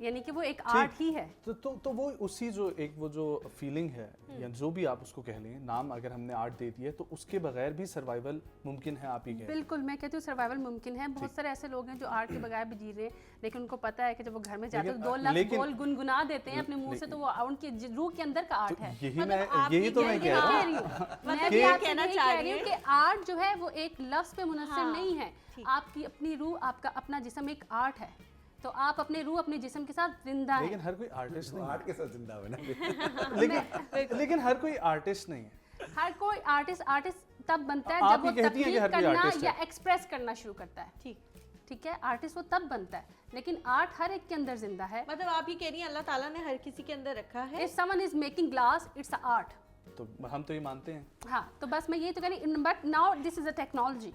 यानी कि वो एक आर्ट ही है। तो वो उसी जो एक वो जो फीलिंग है या जो भी आप उसको कह लें, नाम अगर हमने आर्ट दे दिया तो उसके बगैर भी सर्वाइवल मुमकिन है, आप ही कह। बिल्कुल, मैं कहती हूँ सर्वाइवल मुमकिन है। बहुत सारे ऐसे लोग हैं जो आर्ट के बगैर भी जी रहे हैं, लेकिन उनको पता है कि जब वो घर में जाते हैं तो 2 लफ्ज़ बोल गुनगुना देते हैं अपने मुंह से, तो वो उनकी रूह के अंदर का आर्ट है। यही तो मैं कह रहा हूँ। मैं भी आपसे यही कह रही हूँ कि आर्ट जो है वो एक लफ्ज़ पे मुनहसर नहीं है। आपकी अपनी रूह, आपका अपना जिस्म एक आर्ट है, तो आप अपने रूह अपने जिस्म के साथ जिंदा है। लेकिन हर कोई आर्टिस्ट नहीं, आर्ट के साथ जिंदा बना। लेकिन हर कोई आर्टिस्ट नहीं है। हर कोई आर्टिस्ट तब बनता है आप जब वो ये कहती हैं कि तकलीफ हर कोई करना आर्टिस्ट या है। एक्सप्रेस करना शुरू करता है। ठीक है, आर्टिस्ट वो तब बनता है, लेकिन आर्ट हर एक के अंदर जिंदा है। मतलब आप ये कह रही हैं अल्लाह ताला ने हर किसी के अंदर रखा है। If someone is making glass, it's a art. तो हम तो ये मानते हैं। हाँ, तो बस मैं यही तो कह रही हूँ, but now this is a technology.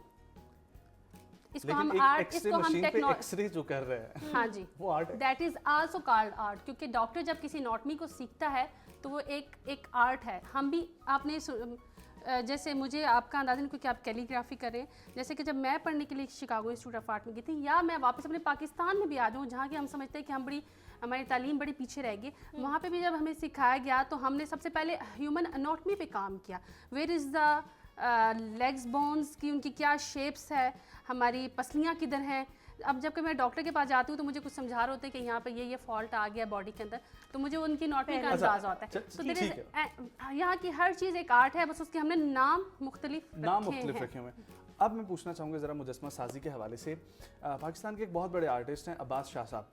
इसको लेकिन हम एक आर्ट, एक्सरे इसको हम मशीन पे टेक्नोलॉजी, एक्सरे जो कर रहे हैं हाँ जी, वो आर्ट है। That is also called art, क्योंकि डॉक्टर जब किसी एनाटॉमी को सीखता है तो वो एक आर्ट है। हम भी, आपने जैसे मुझे आपका अंदाज़ा नहीं क्योंकि आप कैलीग्राफी कर रहे हैं, जैसे कि जब मैं पढ़ने के लिए शिकागो इंस्टीट्यूट ऑफ आर्ट में गई थी, या मैं वापस अपने पाकिस्तान में भी आ जाऊँ जहाँ की हम समझते हैं कि हमारी तालीम बड़ी पीछे रह गई, वहाँ पे भी जब हमें सिखाया गया तो हमने सबसे पहले ह्यूमन एनाटॉमी पे काम किया। Where is the legs bones की, उनकी क्या शेप्स है, हमारी पसलियाँ किधर हैं। अब जब मैं डॉक्टर के पास जाती हूँ तो मुझे कुछ समझा रहे होते हैं कि यहाँ पे ये फॉल्ट आ गया बॉडी के अंदर, तो मुझे उनकी एनाटॉमी का अंदाजा होता है। तो यहाँ की हर चीज़ एक आर्ट है, बस उसके हमने नाम मुख्तलिफ रखे हुए हैं। अब मैं पूछना चाहूँगा ज़रा मुजस्मा साजी के हवाले से, पाकिस्तान के एक बहुत बड़े आर्टिस्ट हैं अब्बास शाह साहब,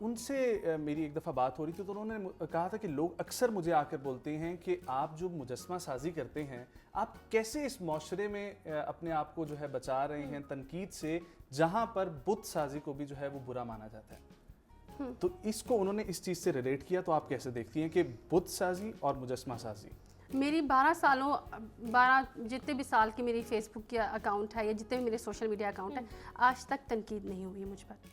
उनसे मेरी एक दफ़ा बात हो रही थी तो उन्होंने कहा था कि लोग अक्सर मुझे आकर बोलते हैं कि आप जो मुजस्मा साजी करते हैं, आप कैसे इस माशरे में अपने आप को जो है बचा रहे हैं तनकीद से, जहाँ पर बुत साजी को भी जो है वो बुरा माना जाता है। तो इसको उन्होंने इस चीज़ से रिलेट किया, तो आप कैसे देखती हैं कि बुत साजी और मुजस्मा साजी? मेरी 12 जितने भी साल की मेरी फेसबुक की अकाउंट है या जितने भी मेरे सोशल मीडिया अकाउंट है, आज तक तनकीद नहीं हुई मुझ पर।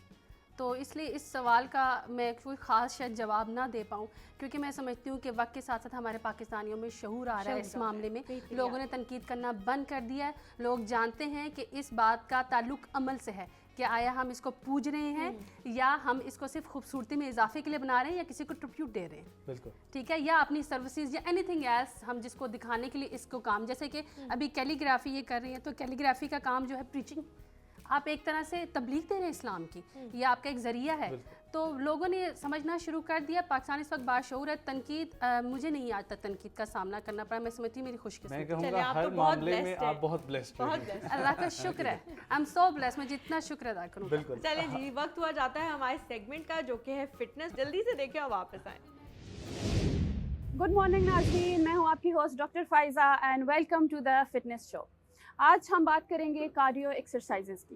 तो इसलिए इस सवाल का मैं कोई ख़ास शायद जवाब ना दे पाऊँ, क्योंकि मैं समझती हूँ कि वक्त के साथ साथ हमारे पाकिस्तानियों में शऊर आ रहा है इस मामले में। लोगों ने तनकीद करना बंद कर दिया है। लोग जानते हैं कि इस बात का ताल्लुक अमल से है कि आया हम इसको पूज रहे हैं या हम इसको सिर्फ खूबसूरती में इजाफे के लिए बना रहे हैं या किसी को ट्रिब्यूट दे रहे हैं। बिल्कुल ठीक है, या अपनी सर्विसेज या एनीथिंग एल्स हम जिसको दिखाने के लिए इसको काम, जैसे कि अभी कैलीग्राफी ये कर रही हैं, तो कैलीग्राफी का काम जो है प्रीचिंग, आप एक तरह से तबलीग दे रहे हैं इस्लाम की, ये आपका एक ज़रिया है। तो लोगों ने समझना शुरू कर दिया। पाकिस्तान इस वक्त बाशऊर है। तनकीद मुझे नहीं आज तक तनकीद का सामना करना पड़ा। मैं समझती हूँ मेरी खुशकिस्मती। मैं कहूँगा हर मामले में आप बहुत ब्लेस्ड हैं। अल्लाह का शुक्र है, आई एम सो ब्लेस्ड। मैं जितना शुक्र अदा करूँ। बिल्कुल। चलिए जी, वक्त हुआ जाता है हमारे सेगमेंट का जो कि है फिटनेस। जल्दी से देखें और वापस आए। गुड मॉर्निंग नाज़रीन, मैं हूँ आपकी host doctor Faiza and welcome to the fitness show. आज हम बात करेंगे कार्डियो एक्सरसाइजेज की।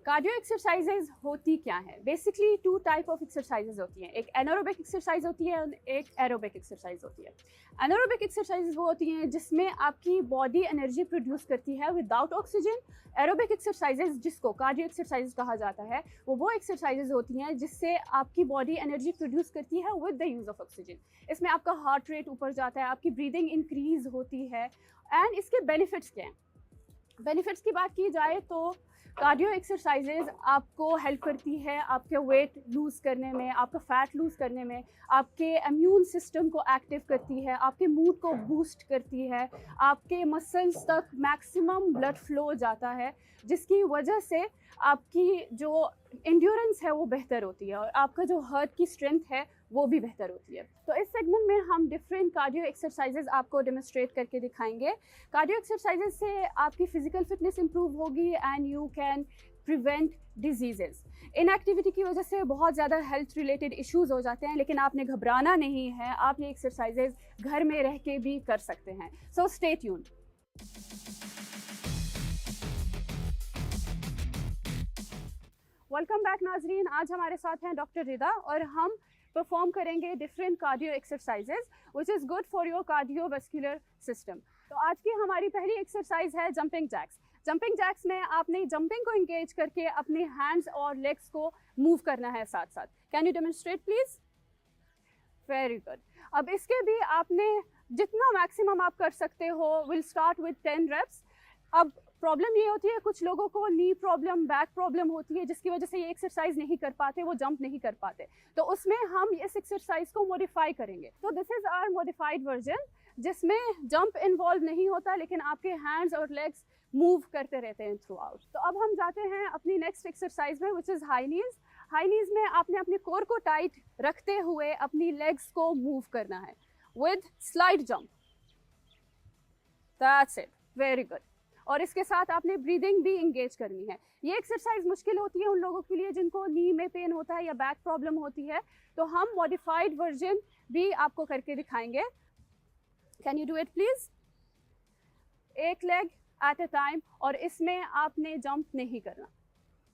कार्डियो एक्सरसाइजेज होती क्या है? बेसिकली 2 टाइप ऑफ एक्सरसाइजेज होती हैं। एक एनारोबिक एक्सरसाइज होती है और एक एरोबिक एक्सरसाइज होती है। एनारोबिक एक्सरसाइजेज वो होती हैं जिसमें आपकी बॉडी एनर्जी प्रोड्यूस करती है विदाउट ऑक्सीजन। एरोबिक एक्सरसाइजेज जिसको कार्डियो एक्सरसाइज कहा जाता है, वो एक्सरसाइजेज होती हैं जिससे आपकी बॉडी एनर्जी प्रोड्यूस करती है with the use of oxygen. इसमें आपका हार्ट रेट ऊपर जाता है, आपकी ब्रीदिंग इंक्रीज होती है। एंड इसके बेनिफिट्स क्या हैं? बेनिफिट्स की बात की जाए तो कार्डियो एक्सरसाइजेज आपको हेल्प करती है आपके वेट लूज़ करने में, आपका फ़ैट लूज़ करने में, आपके इम्यून सिस्टम को एक्टिव करती है, आपके मूड को बूस्ट करती है, आपके मसल्स तक मैक्सिमम ब्लड फ्लो जाता है, जिसकी वजह से आपकी जो एंड्योरेंस है वो बेहतर होती है और आपका जो हार्ट की स्ट्रेंथ है वो भी बेहतर होती है। तो इस सेगमेंट में हम डिफरेंट कार्डियो एक्सरसाइजेज आपको डेमोन्स्ट्रेट करके दिखाएंगे। कार्डियो एक्सरसाइजेज से आपकी फिजिकल फिटनेस इंप्रूव होगी and you can prevent diseases. Inactivity की वजह से बहुत ज़्यादा हेल्थ रिलेटेड इश्यूज हो जाते हैं, लेकिन आपने घबराना नहीं है। आप ये एक्सरसाइजेज घर में रह के भी कर सकते हैं। So stay tuned. Welcome back नाजरीन, आज हमारे साथ हैं डॉक्टर रिदा और हम परफॉर्म करेंगे different cardio exercises which is good for your cardiovascular system. तो आज की हमारी पहली एक्सरसाइज है जंपिंग जैक्स। जंपिंग जैक्स में आपने जंपिंग को इंगेज करके अपने हैंड्स और लेग्स को मूव करना है साथ साथ। Can you demonstrate please? Very good. अब इसके भी आपने जितना मैक्सिमम आप कर सकते हो, विल स्टार्ट विद 10 reps। अब प्रॉब्लम ये होती है, कुछ लोगों को नी प्रॉब्लम, बैक प्रॉब्लम होती है, जिसकी वजह से ये एक्सरसाइज नहीं कर पाते, वो जंप नहीं कर पाते। तो उसमें हम इस एक्सरसाइज को मॉडिफाई करेंगे। तो this is our modified version, जिसमें जंप इन्वॉल्व नहीं होता, लेकिन आपके हैंड्स और लेग्स मूव करते रहते हैं थ्रू आउट। तो अब हम जाते हैं अपनी नेक्स्ट एक्सरसाइज में, which is high knees. High नीज में आपने अपने कोर को टाइट रखते हुए अपनी लेग्स को मूव करना है with slide jump. That's it, very good. और इसके साथ आपने ब्रीदिंग भी इंगेज करनी है। ये एक्सरसाइज मुश्किल होती है उन लोगों के लिए जिनको नी में पेन होता है या बैक प्रॉब्लम होती है, तो हम मॉडिफाइड वर्जन भी आपको करके दिखाएंगे। Can you do it please? एक लेग एट अ टाइम, और इसमें आपने जंप नहीं करना।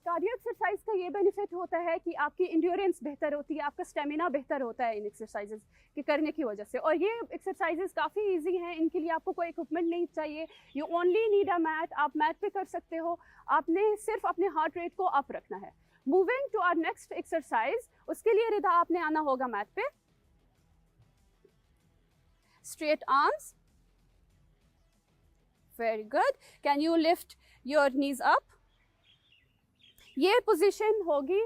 कार्डियो एक्सरसाइज का ये बेनिफिट होता है कि आपकी इंड्योरेंस बेहतर होती है, आपका स्टेमिना बेहतर होता है इन एक्सरसाइजेज के करने की वजह से। और ये एक्सरसाइजेज काफ़ी इजी हैं, इनके लिए आपको कोई इक्विपमेंट नहीं चाहिए। You only need a mat. आप मैट पे कर सकते हो, आपने सिर्फ अपने हार्ट रेट को अप रखना है। Moving to our next exercise, उसके लिए रिदा आपने आना होगा मैट पे। Straight arms, very good. Can you lift your knees up? ये पोजीशन होगी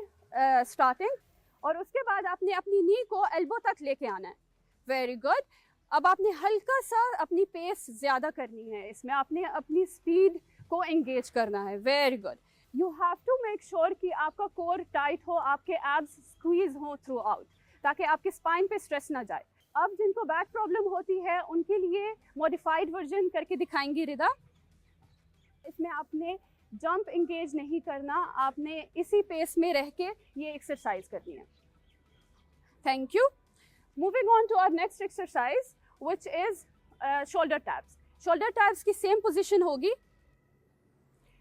स्टार्टिंग, और उसके बाद आपने अपनी नी को एल्बो तक लेके आना है। Very good. अब आपने हल्का सा अपनी पेस ज़्यादा करनी है, इसमें आपने अपनी स्पीड को एंगेज करना है। Very good. You have to make sure कि आपका कोर टाइट हो, आपके एब्स स्क्वीज हो थ्रू आउट, ताकि आपके स्पाइन पे स्ट्रेस ना जाए। अब जिनको बैक प्रॉब्लम होती है उनके लिए मॉडिफाइड वर्जन करके दिखाएंगी रिदा। इसमें आपने जंप इंगेज नहीं करना, आपने इसी पेस में रह के ये एक्सरसाइज करनी है। Thank you. Moving on to our next exercise, which is shoulder taps. Shoulder taps की सेम पोजीशन होगी,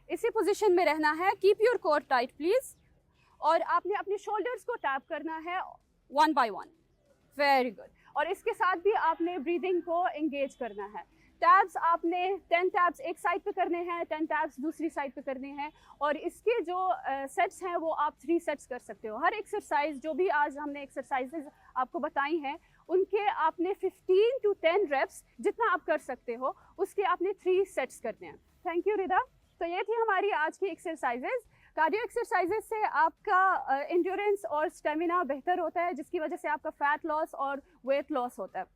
इसी पोजीशन में रहना है। Keep your core tight please, और आपने अपने शोल्डर्स को टैप करना है 1 by 1। Very good. और इसके साथ भी आपने ब्रीदिंग को एंगेज करना है। टैब्स आपने 10 टैब्स एक साइड पे करने हैं, 10 टैब्स दूसरी साइड पे करने हैं, और इसके जो सेट्स हैं वो आप 3 सेट्स कर सकते हो। हर एक्सरसाइज, जो भी आज हमने एक्सरसाइजेज आपको बताई हैं, उनके आपने 15 to 10 reps जितना आप कर सकते हो, उसके आपने 3 सेट्स करने हैं। Thank you Rida. तो ये थी हमारी आज की एक्सरसाइजेज। कार्डियो एक्सरसाइजेज से आपका एंड्योरेंस और स्टेमिना बेहतर होता है, जिसकी वजह से आपका फैट लॉस और वेट लॉस होता है।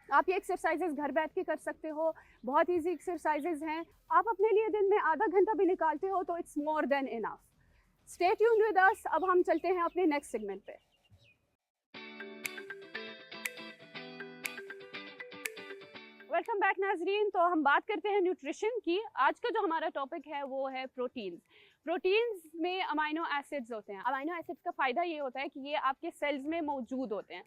आप ये एक्सरसाइजेज घर बैठ के कर सकते हो, बहुत इजी एक्सरसाइजेज हैं। आप अपने लिए दिन में आधा घंटा भी निकालते हो तो it's more than enough. Stay tuned with us. अब हम चलते हैं अपने नेक्स्ट सेगमेंट पे। वेलकम बैक नाजरीन। तो हम बात करते हैं न्यूट्रिशन की। आज का जो हमारा टॉपिक है वो है प्रोटीन्स। प्रोटीन्स में अमाइनो एसिड्स होते हैं। अमाइनो एसिड्स का फ़ायदा ये होता है कि ये आपके सेल्स में मौजूद होते हैं।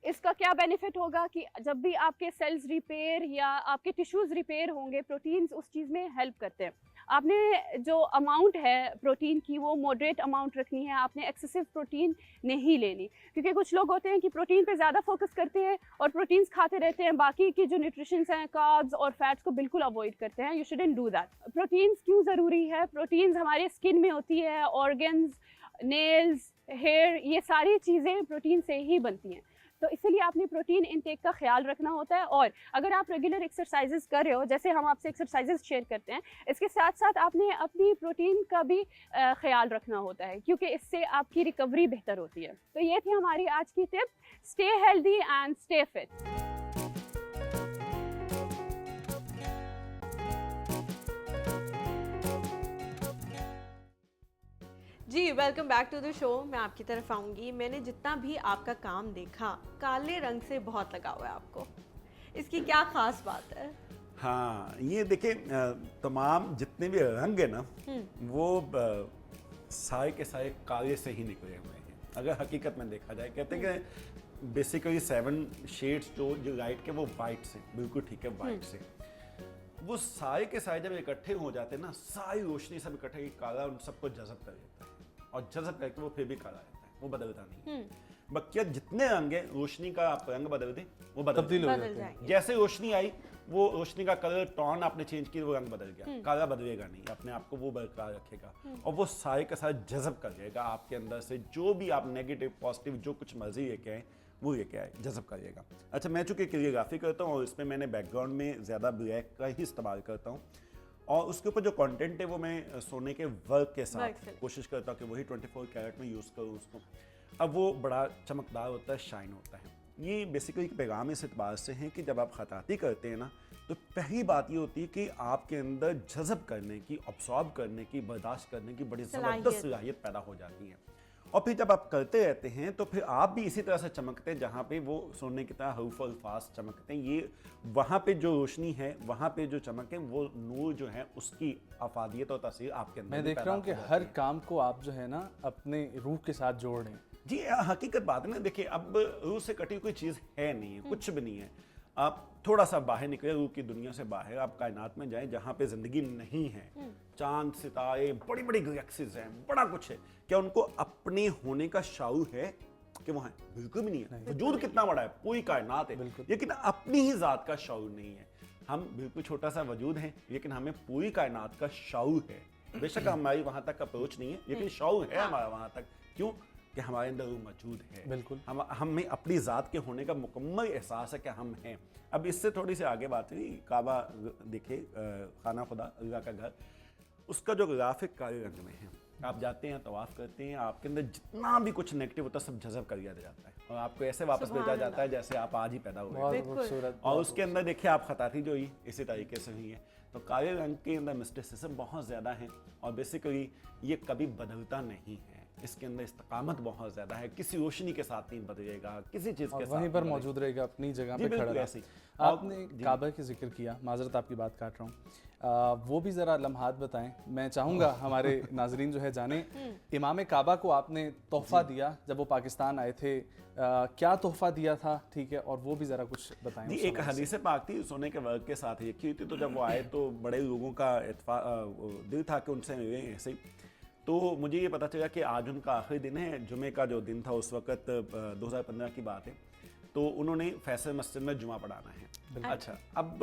इसका क्या बेनिफिट होगा कि जब भी आपके सेल्स रिपेयर या आपके टिश्यूज़ रिपेयर होंगे, प्रोटीन्स उस चीज़ में हेल्प करते हैं। आपने जो अमाउंट है प्रोटीन की वो मॉडरेट अमाउंट रखनी है, आपने एक्सेसिव प्रोटीन नहीं लेनी, क्योंकि कुछ लोग होते हैं कि प्रोटीन पे ज़्यादा फोकस करते हैं और प्रोटीन्स खाते रहते हैं, बाकी की जो न्यूट्रिशंस हैं, कार्ब्स और फैट्स को बिल्कुल अवॉइड करते हैं। You shouldn't do that. Proteins क्यों ज़रूरी है? प्रोटीन्स हमारे स्किन में होती है, ऑर्गन्स, नेल्स, हेयर, ये सारी चीज़ें प्रोटीन से ही बनती हैं। तो इसलिए आपने प्रोटीन इनटेक का ख्याल रखना होता है। और अगर आप रेगुलर एक्सरसाइजेज कर रहे हो, जैसे हम आपसे एक्सरसाइजेज शेयर करते हैं, इसके साथ साथ आपने अपनी प्रोटीन का भी ख्याल रखना होता है, क्योंकि इससे आपकी रिकवरी बेहतर होती है। तो ये थी हमारी आज की tip. Stay healthy and stay fit. जी, welcome back to the show. मैं आपकी तरफ आऊँगी। मैंने जितना भी आपका काम देखा, काले रंग से बहुत लगा हुआ है आपको। इसकी क्या ख़ास बात है? हाँ, ये देखिए, तमाम जितने भी रंग है ना, वो सारे के सारे काले से ही निकले हुए हैं। अगर हकीकत में देखा जाए, कहते हैं कि बेसिकली 7 शेड्स जो लाइट के, वो वाइट से, बिल्कुल ठीक है, वाइट से वो सारे के सारे जब इकट्ठे हो जाते हैं ना, सारी रोशनी सब इकट्ठे, काला उन सबको जज़ब कर देता है, और जज़ब करके वो फिर भी काला रहता है, वो बदलता नहीं। बकिया जितने रंग है, रोशनी का आप रंग बदल दें, वो तब्दील हो जाते हैं। जैसे रोशनी आई, वो रोशनी का कलर, टोन आपने चेंज किया, वो रंग बदल गया। काला बदलेगा नहीं, अपने आप को वो बरकरार रखेगा, और वो सारे का सारा जज़ब कर देगा आपके अंदर से। जो भी आप नेगेटिव पॉजिटिव जो कुछ मर्जी लेके आए, वो लेके आए, जज़ब करिएगा। अच्छा, मैं चूँकि कोरियोग्राफी करता हूँ और इसमें मैंने बैकग्राउंड में ज़्यादा ब्लैक का ही इस्तेमाल करता हूँ और उसके ऊपर जो कंटेंट है वो मैं सोने के वर्क के साथ कोशिश करता हूँ कि वही 24 कैरेट में यूज़ करूँ उसको। अब वो बड़ा चमकदार होता है, शाइन होता है। ये बेसिकली एक पैगाम इस एतबार से है कि जब आप खताती करते हैं ना, तो पहली बात ये होती है कि आपके अंदर जज़ब करने की, ऑब्जॉर्व करने की, बर्दाश्त करने की बड़ी ज़बरदस्त सलाहियत पैदा हो जाती है। और फिर जब आप करते रहते हैं तो फिर आप भी इसी तरह से चमकते हैं, जहाँ पे वो सोने की तरह हरूफ अल्फाज चमकते हैं। ये वहाँ पे जो रोशनी है, वहाँ पे जो चमक है, वो नूर जो है उसकी अफादियत और तासीर आपके अंदर मैं भी देख पैदा रहा हूँ कि हो जाती हर है। काम को आप जो है ना अपने रूह के साथ जोड़ रहे हैं। जी, हकीकत बात है ना। देखिए, अब रूह से कटी कोई चीज़ है नहीं है, कुछ भी नहीं है। आप थोड़ा सा बाहर निकले, रूह की दुनिया से बाहर, आप कायनात में जाएं जहाँ पे ज़िंदगी नहीं है। चांद, सितारे, बड़ी बड़ी गैलेक्सीज हैं, बड़ा कुछ है। क्या उनको अपने होने का शाऊर है कि वहाँ है? बिल्कुल भी नहीं है। वजूद कितना बड़ा है, पूरी कायनात है, लेकिन अपनी ही ज़ात का शाऊर नहीं है। हम बिल्कुल छोटा सा वजूद हैं, लेकिन हमें पूरी कायनात का शाऊर है। बेशक हमारी वहाँ तक अप्रोच नहीं है, लेकिन शाऊर है हमारा वहाँ तक। क्यों? कि हमारे अंदर वो मौजूद है। बिल्कुल। हमें अपनी ज़ात के होने का मुकम्मल एहसास है कि हम हैं। अब इससे थोड़ी सी आगे बात हुई, काबा देखिए, खाना खुदा, अल्लाह का घर, उसका जो ग्राफिक काले रंग में है। आप जाते हैं, तवाफ़ करते हैं, आपके अंदर जितना भी कुछ नेगेटिव होता है सब जज़ब कर दिया जाता है और आपको ऐसे वापस भेजा जाता है जैसे आप आज ही पैदा हुए। बहुत खूबसूरत। और उसके अंदर देखिए, आप खताती जो हुई इसी तरीके से हुई है। तो काले रंग के अंदर मिस्टिसिज्म बहुत ज़्यादा है और बेसिकली ये कभी बदलता नहीं है। इसके अंदर इस्तकामत बहुत ज़्यादा है, किसी रोशनी के साथ नहीं बदलेगा, किसी चीज़ के साथ वहीं पर नहीं मौजूद रहेगा, अपनी जगह जी, पे खड़ा बिल्कुल रहा। ऐसे ही। आपने काबा का जिक्र किया, माजरत आपकी बात काट रहा हूँ, वो भी ज़रा लम्हात बताएं। मैं चाहूँगा हमारे नाजरीन जो है जाने, इमाम काबा को आपने तोहफ़ा दिया जब वो पाकिस्तान आए थे, क्या तोहफ़ा दिया था, ठीक है, और वो भी ज़रा कुछ बताएं। जी, एक हदीस पाक थी, सोने के वर्क के साथ रखी हुई थी। तो जब वो आए तो बड़े लोगों का दिल था कि उनसे मिले ऐसे ही। तो मुझे ये पता चला कि आज उनका आखिरी दिन है, जुमे का जो दिन था उस वक़्त 2015 की बात है। तो उन्होंने फैसल मस्जिद में जुमा पढ़ाना है। अच्छा, अब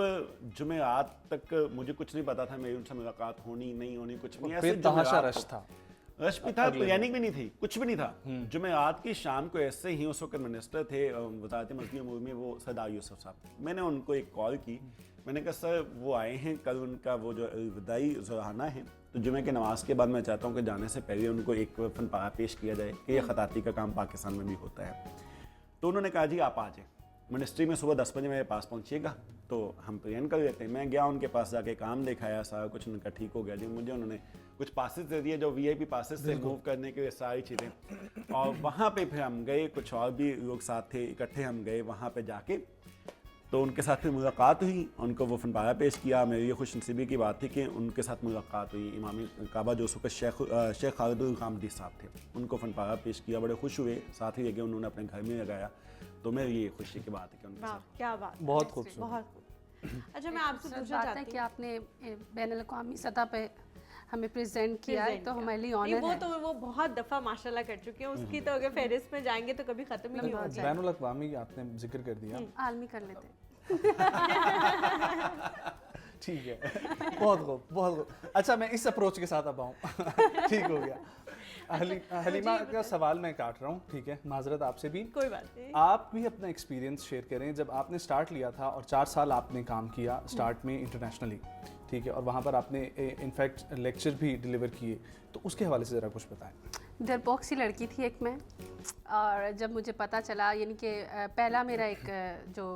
जुमे रात तक मुझे कुछ नहीं पता था, मेरी उनसे मुलाकात होनी नहीं होनी कुछ नहीं, ऐसे तमाशा रश था, रश भी था, प्लानिंग भी नहीं थी, कुछ भी नहीं था। जुमे रात की शाम को ऐसे ही उस वक्त मिनिस्टर थे वज़ारत मस्जिद अमूर में, वो सरदार यूसुफ साहब। मैंने उनको एक कॉल की, मैंने कहा सर वो आए हैं, कल उनका वो जो विदाई ज़ुराना है, तो जुमे के नमाज के बाद मैं चाहता हूँ कि जाने से पहले उनको एक फनपारा पेश किया जाए कि ये खताती का काम पाकिस्तान में भी होता है। तो उन्होंने कहा जी आप आ जाएँ, मिनिस्ट्री में सुबह 10 बजे मेरे पास पहुँचिएगा, तो हम प्लान कर लेते हैं। मैं गया उनके पास, जाके काम दिखाया, सारा कुछ उनका ठीक हो गया जी। मुझे उन्होंने कुछ पासेस दे दिए जो VIP पासेस थे, मूव करने के लिए सारी चीज़ें। और वहाँ पे फिर हम गए, कुछ और भी लोग साथ थे, इकट्ठे हम गए वहाँ पे जाके। तो उनके साथ फिर मुलाकात हुई, उनको वो फनपारा पेश किया। मेरी ये खुशनसीबी की बात थी कि उनके साथ मुलाकात हुई। इमाम काबा जो सुख शेख खालिदुल कामदी साहब थे, उनको फनपारा पेश किया, बड़े खुश हुए, साथ ही लेके उन्होंने अपने घर में लगाया। तो मेरी ये खुशी की बात है कि उनके साथ। क्या बात, बहुत खूबसूरत। बहुत। अच्छा, मैं आपसे पूछना बात है चाहती कि हूँ, आपने बैनुल-अक़वामी सतह पे हमें प्रेजेंट किया है, तो हमारे लिए नहीं, ऑनर वो है। तो वो बहुत दफ़ा माशाल्लाह कर चुके हैं, उसकी तो अगर फहरिस्त में जाएंगे तो कभी ख़त्म ही नहीं होगी। बैनुल अक़वामी आपने जिक्र कर दिया, आलमी कर लेते हैं। ठीक है, बहुत खूब, बहुत खूब। अच्छा, मैं इस अप्रोच के साथ अब आऊँ ठीक हो गया। हलीमा का सवाल मैं काट रहा हूँ, ठीक है, माजरत आपसे भी। कोई बात नहीं। आप भी अपना एक्सपीरियंस शेयर करें, जब आपने स्टार्ट लिया था और 4 साल आपने काम किया स्टार्ट में इंटरनेशनली, ठीक है, और वहाँ पर आपने इनफैक्ट लेक्चर भी डिलीवर किए, तो उसके हवाले से ज़रा कुछ बताएं। डरपोक सी लड़की थी एक मैं, और जब मुझे पता चला, यानी कि पहला मेरा एक जो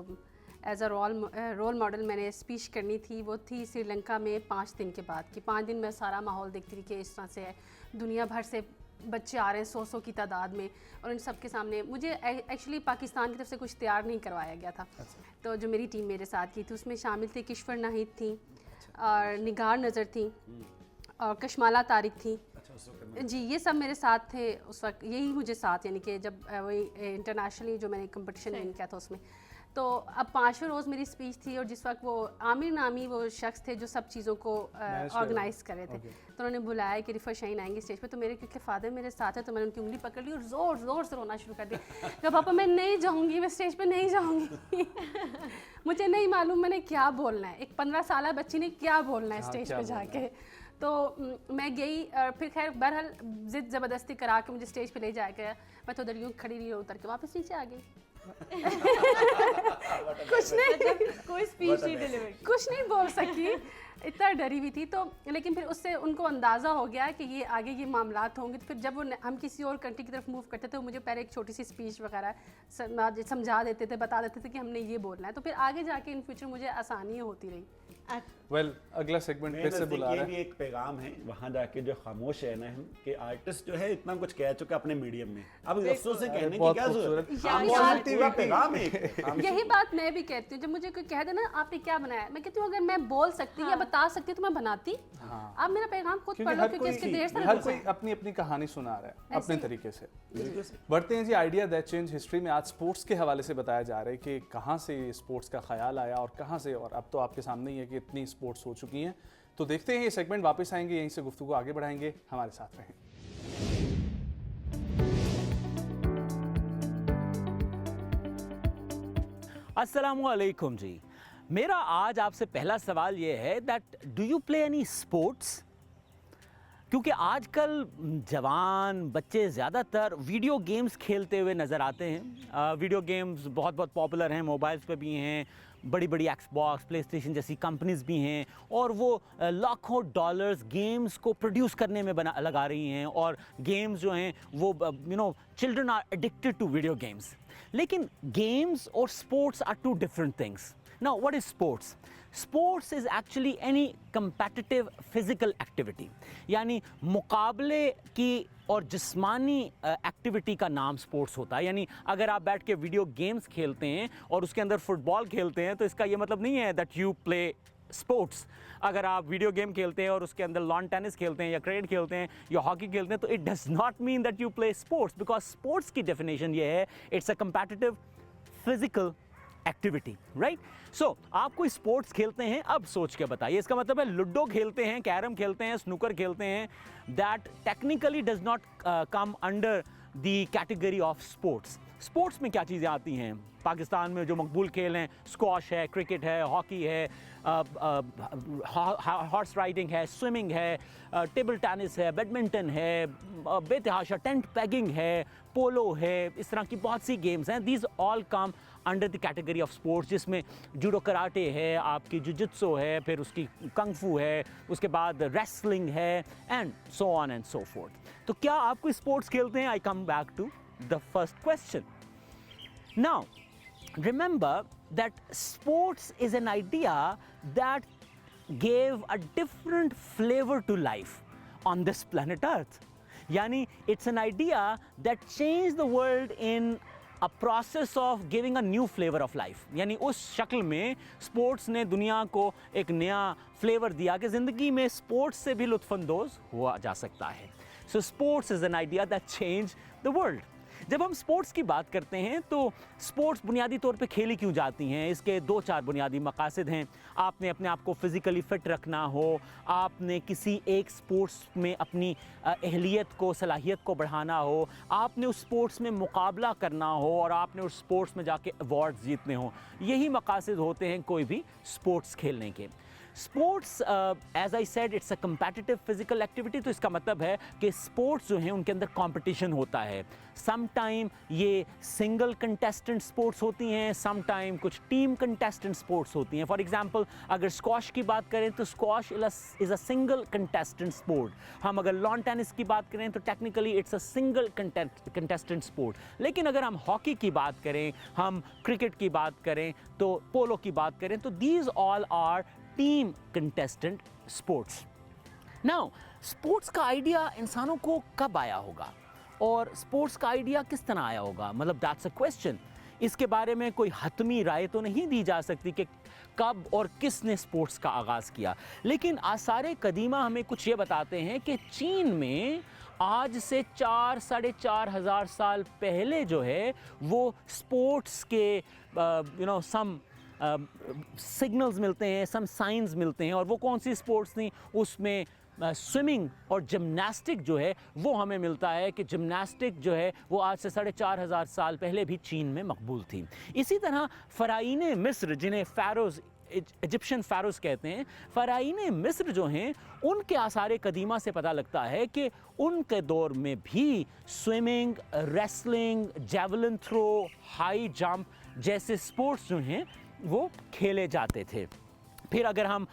एज अ रोल मॉडल मैंने स्पीच करनी थी, वो थी श्रीलंका में 5 दिन के बाद कि 5 दिन में सारा माहौल देखती थी कि इस तरह से है, दुनिया भर से बच्चे आ रहे हैं 100 की तादाद में, और इन सब के सामने मुझे एक्चुअली पाकिस्तान की तरफ से कुछ तैयार नहीं करवाया गया था। तो जो मेरी टीम मेरे साथ की थी उसमें शामिल थे किश्वर नाहिद थी, और निगार नज़र थी, और कशमाला तारिक थी। जी, ये सब मेरे साथ थे उस वक्त, यही मुझे साथ, यानी कि जब वही इंटरनेशनली जो मैंने कंपटीशन विन किया था उसमें। तो अब 5वें रोज़ मेरी स्पीच थी, और जिस वक्त वो आमिर नामी वो शख्स थे जो सब चीज़ों को ऑर्गेनाइज कर रहे थे, तो उन्होंने बुलाया कि रिफर शाहीन आएंगे स्टेज पे। तो मेरे क्योंकि फादर मेरे साथ है, तो मैंने उनकी उंगली पकड़ ली और ज़ोर ज़ोर से रोना शुरू कर दिया कि पापा मैं नहीं जाऊँगी, मैं स्टेज पे नहीं जाऊँगी मुझे नहीं मालूम मैंने क्या बोलना है, एक 15 साल बच्ची ने क्या बोलना है स्टेज पे जाके। तो मैं गई, और फिर खैर बहरहाल ज़िद ज़बरदस्ती करा के मुझे स्टेज पे ले जाया गया। मैं तो उधर यूँ खड़ी रही, उतर के वापस नीचे आ गई। कुछ नहीं मतलब कोई स्पीच नहीं डिलीवर की। कुछ नहीं बोल सकी, इतना डरी हुई थी। तो लेकिन फिर उससे उनको अंदाज़ा हो गया कि ये आगे ये मामलात होंगे। तो फिर जब हम किसी और कंट्री की तरफ मूव करते थे, वो मुझे पहले एक छोटी सी स्पीच वगैरह समझा देते थे, बता देते थे कि हमने ये बोलना है। तो फिर आगे जाके इन फ्यूचर मुझे आसानी होती रही। वेल अगला सेगमेंट फिर से बुला ये रहा भी है। एक पैगाम है वहाँ जाके जो खामोश है ना, हम कि आर्टिस्ट जो है इतना कुछ कह चुका अपने मीडियम में, अब अफसोस से कहने की बहुत क्या जरूरत है? खूबसूरत। खामोश पूरा पैगाम है। यही बात मैं भी कहती हूँ। जब मुझे कोई कह देना आपने क्या बनाया, मैं कहती हूँ अगर मैं बोल सकती या बता सकती तो मैं बनाती। आप मेरा पैगाम खुद पढ़ लो, क्योंकि इसके देर से हर कोई अपनी अपनी कहानी सुना रहा है अपने तरीके से। बढ़ते हैं जी आइडिया दैट चेंज हिस्ट्री में। आज स्पोर्ट्स के हवाले से बताया जा रहा है कि कहाँ से स्पोर्ट्स का ख्याल आया और कहाँ से, और अब तो आपके सामने ही है कि इतनी स्पोर्ट्स हो चुकी हैं। तो देखते हैं ये सेगमेंट, वापस आएंगे, यहीं से गुफ्तगू आगे बढ़ाएंगे, हमारे साथ रहें। अस्सलामुअलैकुम जी। मेरा आज आपसे पहला सवाल ये है that do you play any sports? क्योंकि आजकल जवान बच्चे ज़्यादातर वीडियो गेम्स खेलते हुए नज़र आते हैं। वीडियो गेम्स बहुत बहुत पॉपुलर हैं, मोबाइल्स पे भी हैं, बड़ी बड़ी एक्सबॉक्स, प्लेस्टेशन जैसी कंपनीज़ भी हैं, और वो लाखों डॉलर्स गेम्स को प्रोड्यूस करने में लगा रही हैं। और गेम्स जो हैं वो children are addicted to video games. लेकिन गेम्स और sports are two different things. Now, what is sports? Sports is actually any competitive physical activity. यानी मुकाबले की और जिस्मानी एक्टिविटी का नाम स्पोर्ट्स होता है। यानी अगर आप बैठ के वीडियो गेम्स खेलते हैं और उसके अंदर फुटबॉल खेलते हैं तो इसका ये मतलब नहीं है दैट यू प्ले स्पोर्ट्स। अगर आप वीडियो गेम खेलते हैं और उसके अंदर लॉन टेनिस खेलते हैं या क्रिकेट खेलते हैं या हॉकी खेलते हैं तो it does not mean that you play sports, because sports की डेफिनेशन ये है it's a competitive physical activity, right? So आप कोई स्पोर्ट्स खेलते हैं, अब सोच के बताइए। इसका मतलब है लूडो खेलते हैं, कैरम खेलते हैं, स्नूकर खेलते हैं, that technically does not come under the category of sports. Sports में क्या चीज़ें आती हैं? पाकिस्तान में जो मकबूल खेल हैं, स्क्वॉश है, क्रिकेट है, हॉकी है, हॉर्स राइडिंग है, स्विमिंग है, टेबल टेनिस है, बैडमिंटन है, बेतहाशा टेंट पैगिंग है, पोलो है, इस तरह की बहुत सी गेम्स हैं। These all come under the category of sports, जिसमें जूडो कराटे है, आपकी जुजित्सो है, फिर उसकी कंगफू है, उसके बाद रेसलिंग है, and so on and so forth. तो क्या आप कोई स्पोर्ट्स खेलते हैं? I come back to the first question. Now remember that sports is an idea that gave a different flavor to life on this planet Earth. Yani it's an idea that changed the world in a process of giving a new flavor of life. यानी उस शक्ल में sports ने दुनिया को एक नया flavour दिया कि ज़िंदगी में स्पोर्ट्स से भी लुत्फ़अंदोज़ हुआ जा सकता है। So sports is an idea that changed the world. जब हम स्पोर्ट्स की बात करते हैं तो स्पोर्ट्स बुनियादी तौर पे खेली क्यों जाती हैं? इसके 2-4 बुनियादी मकासद हैं। आपने अपने आप को फिज़िकली फ़िट रखना हो, आपने किसी एक स्पोर्ट्स में अपनी अहलियत को, सलाहियत को बढ़ाना हो, आपने उस स्पोर्ट्स में मुकाबला करना हो और आपने उस स्पोर्ट्स में जाके अवार्ड्स जीतने हो। यही मकासद होते हैं कोई भी स्पोर्ट्स खेलने के। Sports as I said it's a competitive physical activity. तो इसका मतलब है कि स्पोर्ट्स जो हैं उनके अंदर कंपटीशन होता है। सम टाइम ये सिंगल कंटेस्टेंट स्पोर्ट्स होती हैं, सम टाइम कुछ टीम कंटेस्टेंट स्पोर्ट्स होती हैं। फॉर एग्जांपल अगर स्क्वॉश की बात करें तो squash is a single contestant sport. हम अगर लॉन टेनिस की बात करें तो technically it's a single contestant sport. लेकिन अगर हम हॉकी की बात करें, हम क्रिकेट की बात करें, तो पोलो की बात करें, तो these all are team contestant sports. Now sports का आइडिया इंसानों को कब आया होगा और स्पोर्ट्स का आइडिया किस तरह आया होगा? मतलब दैट्स अ क्वेश्चन। इसके बारे में कोई हतमी राय तो नहीं दी जा सकती कि कब और किसने स्पोर्ट्स का आगाज़ किया। लेकिन आसारे कदीमा हमें कुछ ये बताते हैं कि चीन में आज से 4-4.5 हज़ार साल पहले जो है वो स्पोर्ट्स के सम सिग्नल्स मिलते हैं, सम साइंस मिलते हैं। और वो कौन सी स्पोर्ट्स थी? उसमें स्विमिंग और जिम्नास्टिक जो है वो हमें मिलता है कि जिम्नास्टिक जो है वो आज से 4.5 हज़ार साल पहले भी चीन में मकबूल थी। इसी तरह फ़राईने मिस्र, जिन्हें फ़ारोज़ इजिप्शियन फ़ारोज़ कहते हैं, फ़राईन मिस्र जो हैं उनके आसार कदीमा से पता लगता है कि उनके दौर में भी swimming, wrestling, javelin throw, high jump जैसे स्पोर्ट्स जो हैं वो खेले जाते थे। फिर अगर हम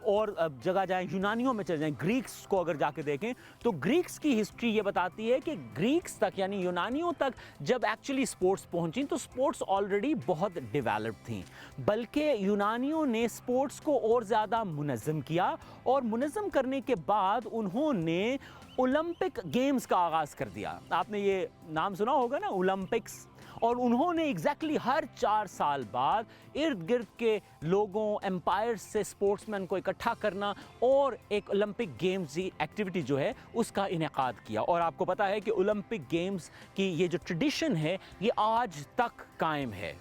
और जगह जाएं, यूनानियों में चले जाएं, ग्रीक्स को अगर जाके देखें तो ग्रीक्स की हिस्ट्री ये बताती है कि ग्रीक्स तक यानी यूनानियों तक जब एक्चुअली स्पोर्ट्स पहुंची तो स्पोर्ट्स ऑलरेडी बहुत डेवलप थी, बल्कि यूनानियों ने स्पोर्ट्स को और ज़्यादा मुनज़्ज़म किया और मुनज़्ज़म करने के बाद उन्होंने ओलंपिक गेम्स का आगाज़ कर दिया। आपने ये नाम सुना होगा ना, ओलंपिक्स। और उन्होंने एग्जैक्टली हर 4 साल बाद इर्द गिर्द के लोगों, एम्पायर से स्पोर्ट्समैन को इकट्ठा करना और एक ओलंपिक गेम्स की एक्टिविटी जो है उसका इनेकाद किया। और आपको पता है कि ओलंपिक गेम्स की ये जो ट्रेडिशन है ये आज तक कायम है।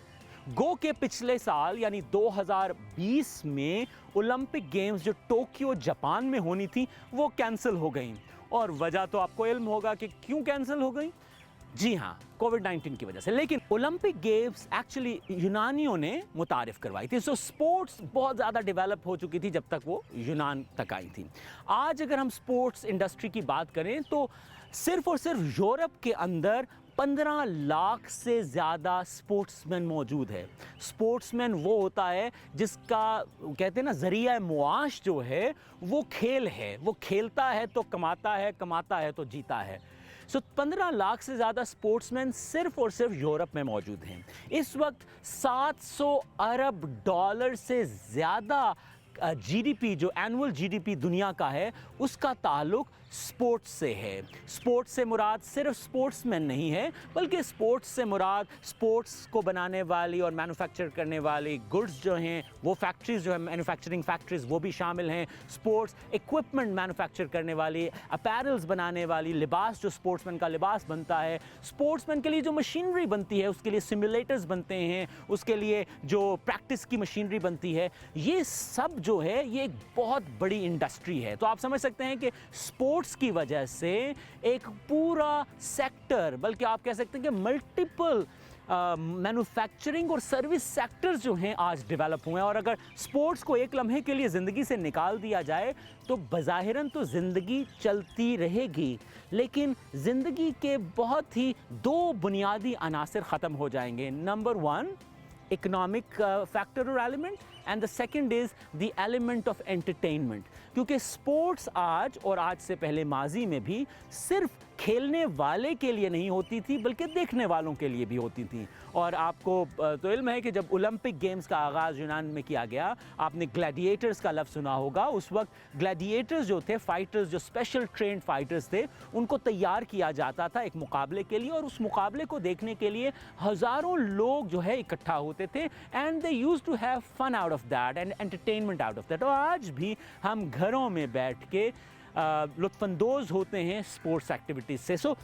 गो के पिछले साल यानी 2020 में ओलंपिक गेम्स जो टोक्यो जापान में होनी थी वो कैंसिल हो गई। और वजह तो आपको इल्म होगा कि क्यों कैंसिल हो गई। जी हाँ, कोविड-19 की वजह से। लेकिन ओलंपिक गेम्स एक्चुअली यूनानियों ने मुतारिफ करवाई थी। सो स्पोर्ट्स बहुत ज़्यादा डेवलप हो चुकी थी जब तक वो यूनान तक आई थी। आज अगर हम स्पोर्ट्स इंडस्ट्री की बात करें तो सिर्फ और सिर्फ यूरोप के अंदर 15 लाख से ज़्यादा स्पोर्ट्समैन मौजूद है। स्पोर्ट्समैन वो होता है जिसका कहते हैं ना ज़रिया मुआश जो है वो खेल है, वो खेलता है तो कमाता है, कमाता है तो जीता है। सो 15 लाख से ज़्यादा स्पोर्ट्समैन सिर्फ और सिर्फ यूरोप में मौजूद हैं। इस वक्त 700 अरब डॉलर से ज़्यादा जीडीपी जो एनुअल जीडीपी दुनिया का है उसका ताल्लुक स्पोर्ट्स से है। स्पोर्ट्स से मुराद सिर्फ स्पोर्ट्समैन नहीं है बल्कि स्पोर्ट्स से मुराद स्पोर्ट्स को बनाने वाली और मैन्युफैक्चर करने वाली गुड्स जो हैं वो फैक्ट्रीज़ जो है मैन्युफैक्चरिंग फैक्ट्रीज़ वो भी शामिल हैं। स्पोर्ट्स इक्विपमेंट मैन्युफैक्चर करने वाली, अपैरल्स बनाने वाली, लिबास जो स्पोर्ट्समैन का लिबास बनता है, स्पोर्ट्समैन के लिए जो मशीनरी बनती है उसके लिए सिमुलेटर्स बनते हैं, उसके लिए जो प्रैक्टिस की मशीनरी बनती है, ये सब जो है ये एक बहुत बड़ी इंडस्ट्री है। तो आप समझ सकते हैं कि स्पोर्ट्स की वजह से एक पूरा सेक्टर, बल्कि आप कह सकते हैं कि मल्टीपल मैन्युफैक्चरिंग और सर्विस सेक्टर्स जो हैं आज डेवलप हुए हैं। और अगर स्पोर्ट्स को एक लम्हे के लिए ज़िंदगी से निकाल दिया जाए तो बज़ाहिरन तो ज़िंदगी चलती रहेगी, लेकिन ज़िंदगी के बहुत ही 2 बुनियादी अनासर ख़त्म हो जाएंगे। नंबर 1 इकोनॉमिक फैक्टर और element and the second is the element of entertainment. क्योंकि स्पोर्ट्स आज और आज से पहले माजी में भी सिर्फ खेलने वाले के लिए नहीं होती थी बल्कि देखने वालों के लिए भी होती थी। और आपको तो इल्म है कि जब ओलंपिक गेम्स का आगाज़ यूनान में किया गया, आपने ग्लैडिएटर्स का लफ्ज़ सुना होगा। उस वक्त ग्लैडिएटर्स जो थे, फाइटर्स जो स्पेशल ट्रेंड फाइटर्स थे, उनको तैयार किया जाता था एक मुकाबले के लिए और उस मुकाबले को देखने के लिए हज़ारों लोग जो है इकट्ठा होते थे and they used to have fun out of that and entertainment out of that. और आज भी हम घरों में बैठ के लुत्फ़अंदोज़ होते हैं स्पोर्ट्स एक्टिविटीज़ से। सो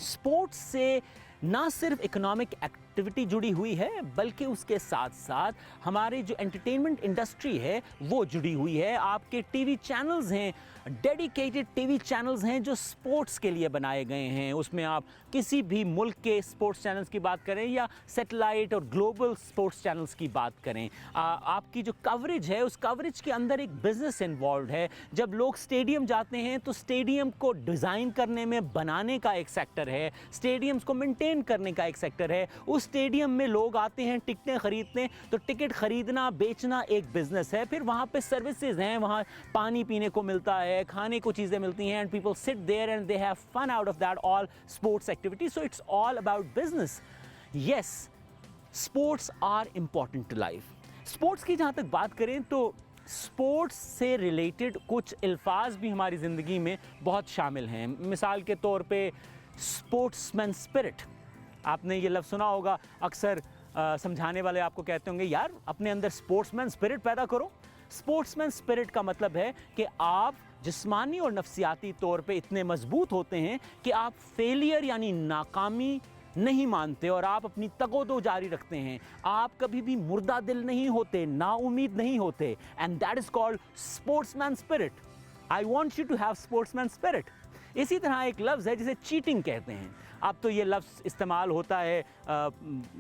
स्पोर्ट्स से ना सिर्फ इकोनॉमिक एक्टिविटी जुड़ी हुई है बल्कि उसके साथ साथ हमारी जो एंटरटेनमेंट इंडस्ट्री है वो जुड़ी हुई है। आपके टीवी चैनल्स हैं, डेडिकेटेड टीवी चैनल्स हैं जो स्पोर्ट्स के लिए बनाए गए हैं। उसमें आप किसी भी मुल्क के स्पोर्ट्स चैनल्स की बात करें या सैटेलाइट और ग्लोबल स्पोर्ट्स चैनल्स की बात करें, आपकी जो कवरेज है उस कवरेज के अंदर एक बिज़नेस इन्वॉल्व है। जब लोग स्टेडियम जाते हैं तो स्टेडियम को डिज़ाइन करने में बनाने का एक सेक्टर है, स्टेडियम्स को मेंटेन करने का एक सेक्टर है। उस स्टेडियम में लोग आते हैं टिकटें खरीदते हैं, तो टिकट खरीदना बेचना एक बिजनेस है। फिर वहाँ पे सर्विसेज हैं, वहाँ पानी पीने को मिलता है, खाने को चीज़ें मिलती हैं and people sit there and they have fun out of that all sports activity. So it's all about business. Yes, sports are important to life. Sports की जहाँ तक बात करें तो स्पोर्ट्स से रिलेटेड कुछ अल्फाज भी हमारी ज़िंदगी में बहुत शामिल हैं। मिसाल के तौर पे स्पोर्ट्समैन स्पिरिट, आपने ये लफ्ज़ सुना होगा। अक्सर समझाने वाले आपको कहते होंगे यार अपने अंदर स्पोर्ट्समैन स्पिरिट पैदा करो। स्पोर्ट्समैन स्पिरिट का मतलब है कि आप जिस्मानी और नफ्सियाती तौर पे इतने मजबूत होते हैं कि आप फेलियर यानी नाकामी नहीं मानते और आप अपनी तगोदो जारी रखते हैं। आप कभी भी मुर्दा दिल नहीं होते, नाउमीद नहीं होते, and that is called sportsman spirit. I want you to have sportsman spirit. इसी तरह एक लफ्ज़ है जिसे चीटिंग कहते हैं। अब तो ये लफ्ज़ इस्तेमाल होता है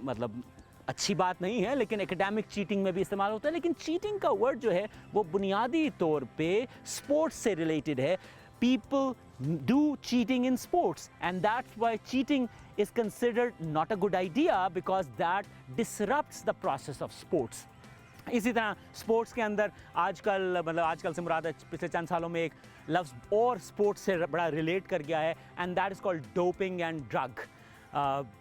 मतलब अच्छी बात नहीं है, लेकिन एकेडमिक चीटिंग में भी इस्तेमाल होता है। लेकिन चीटिंग का वर्ड जो है वो बुनियादी तौर पे स्पोर्ट्स से रिलेटेड है। People do cheating in sports, and that's why cheating is considered not a good idea, because that disrupts the process of sports. इसी तरह स्पोर्ट्स के अंदर आजकल से मुराद है पिछले चंद सालों में एक लफ्ज़ और स्पोर्ट्स से बड़ा रिलेट कर गया है, and that is called doping and drug.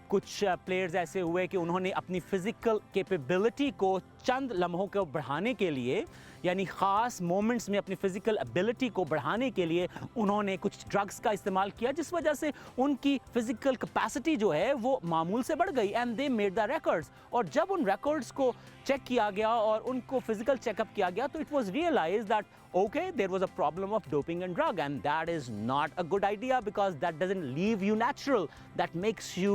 कुछ प्लेयर्स ऐसे हुए कि उन्होंने अपनी फ़िज़िकल कैपेबिलिटी को चंद लम्हों को बढ़ाने के लिए, यानी ख़ास मोमेंट्स में अपनी फ़िज़िकल एबिलिटी को बढ़ाने के लिए उन्होंने कुछ ड्रग्स का इस्तेमाल किया, जिस वजह से उनकी फ़िज़िकल कैपेसिटी जो है वो मामूल से बढ़ गई, and they made the records. और जब उन रिकॉर्ड्स को चेक किया गया और उनको फ़िज़िकल चेकअप किया गया, तो it was realized that okay, there was a problem of doping and drug, and that is not a good idea, because that doesn't leave you natural, that makes you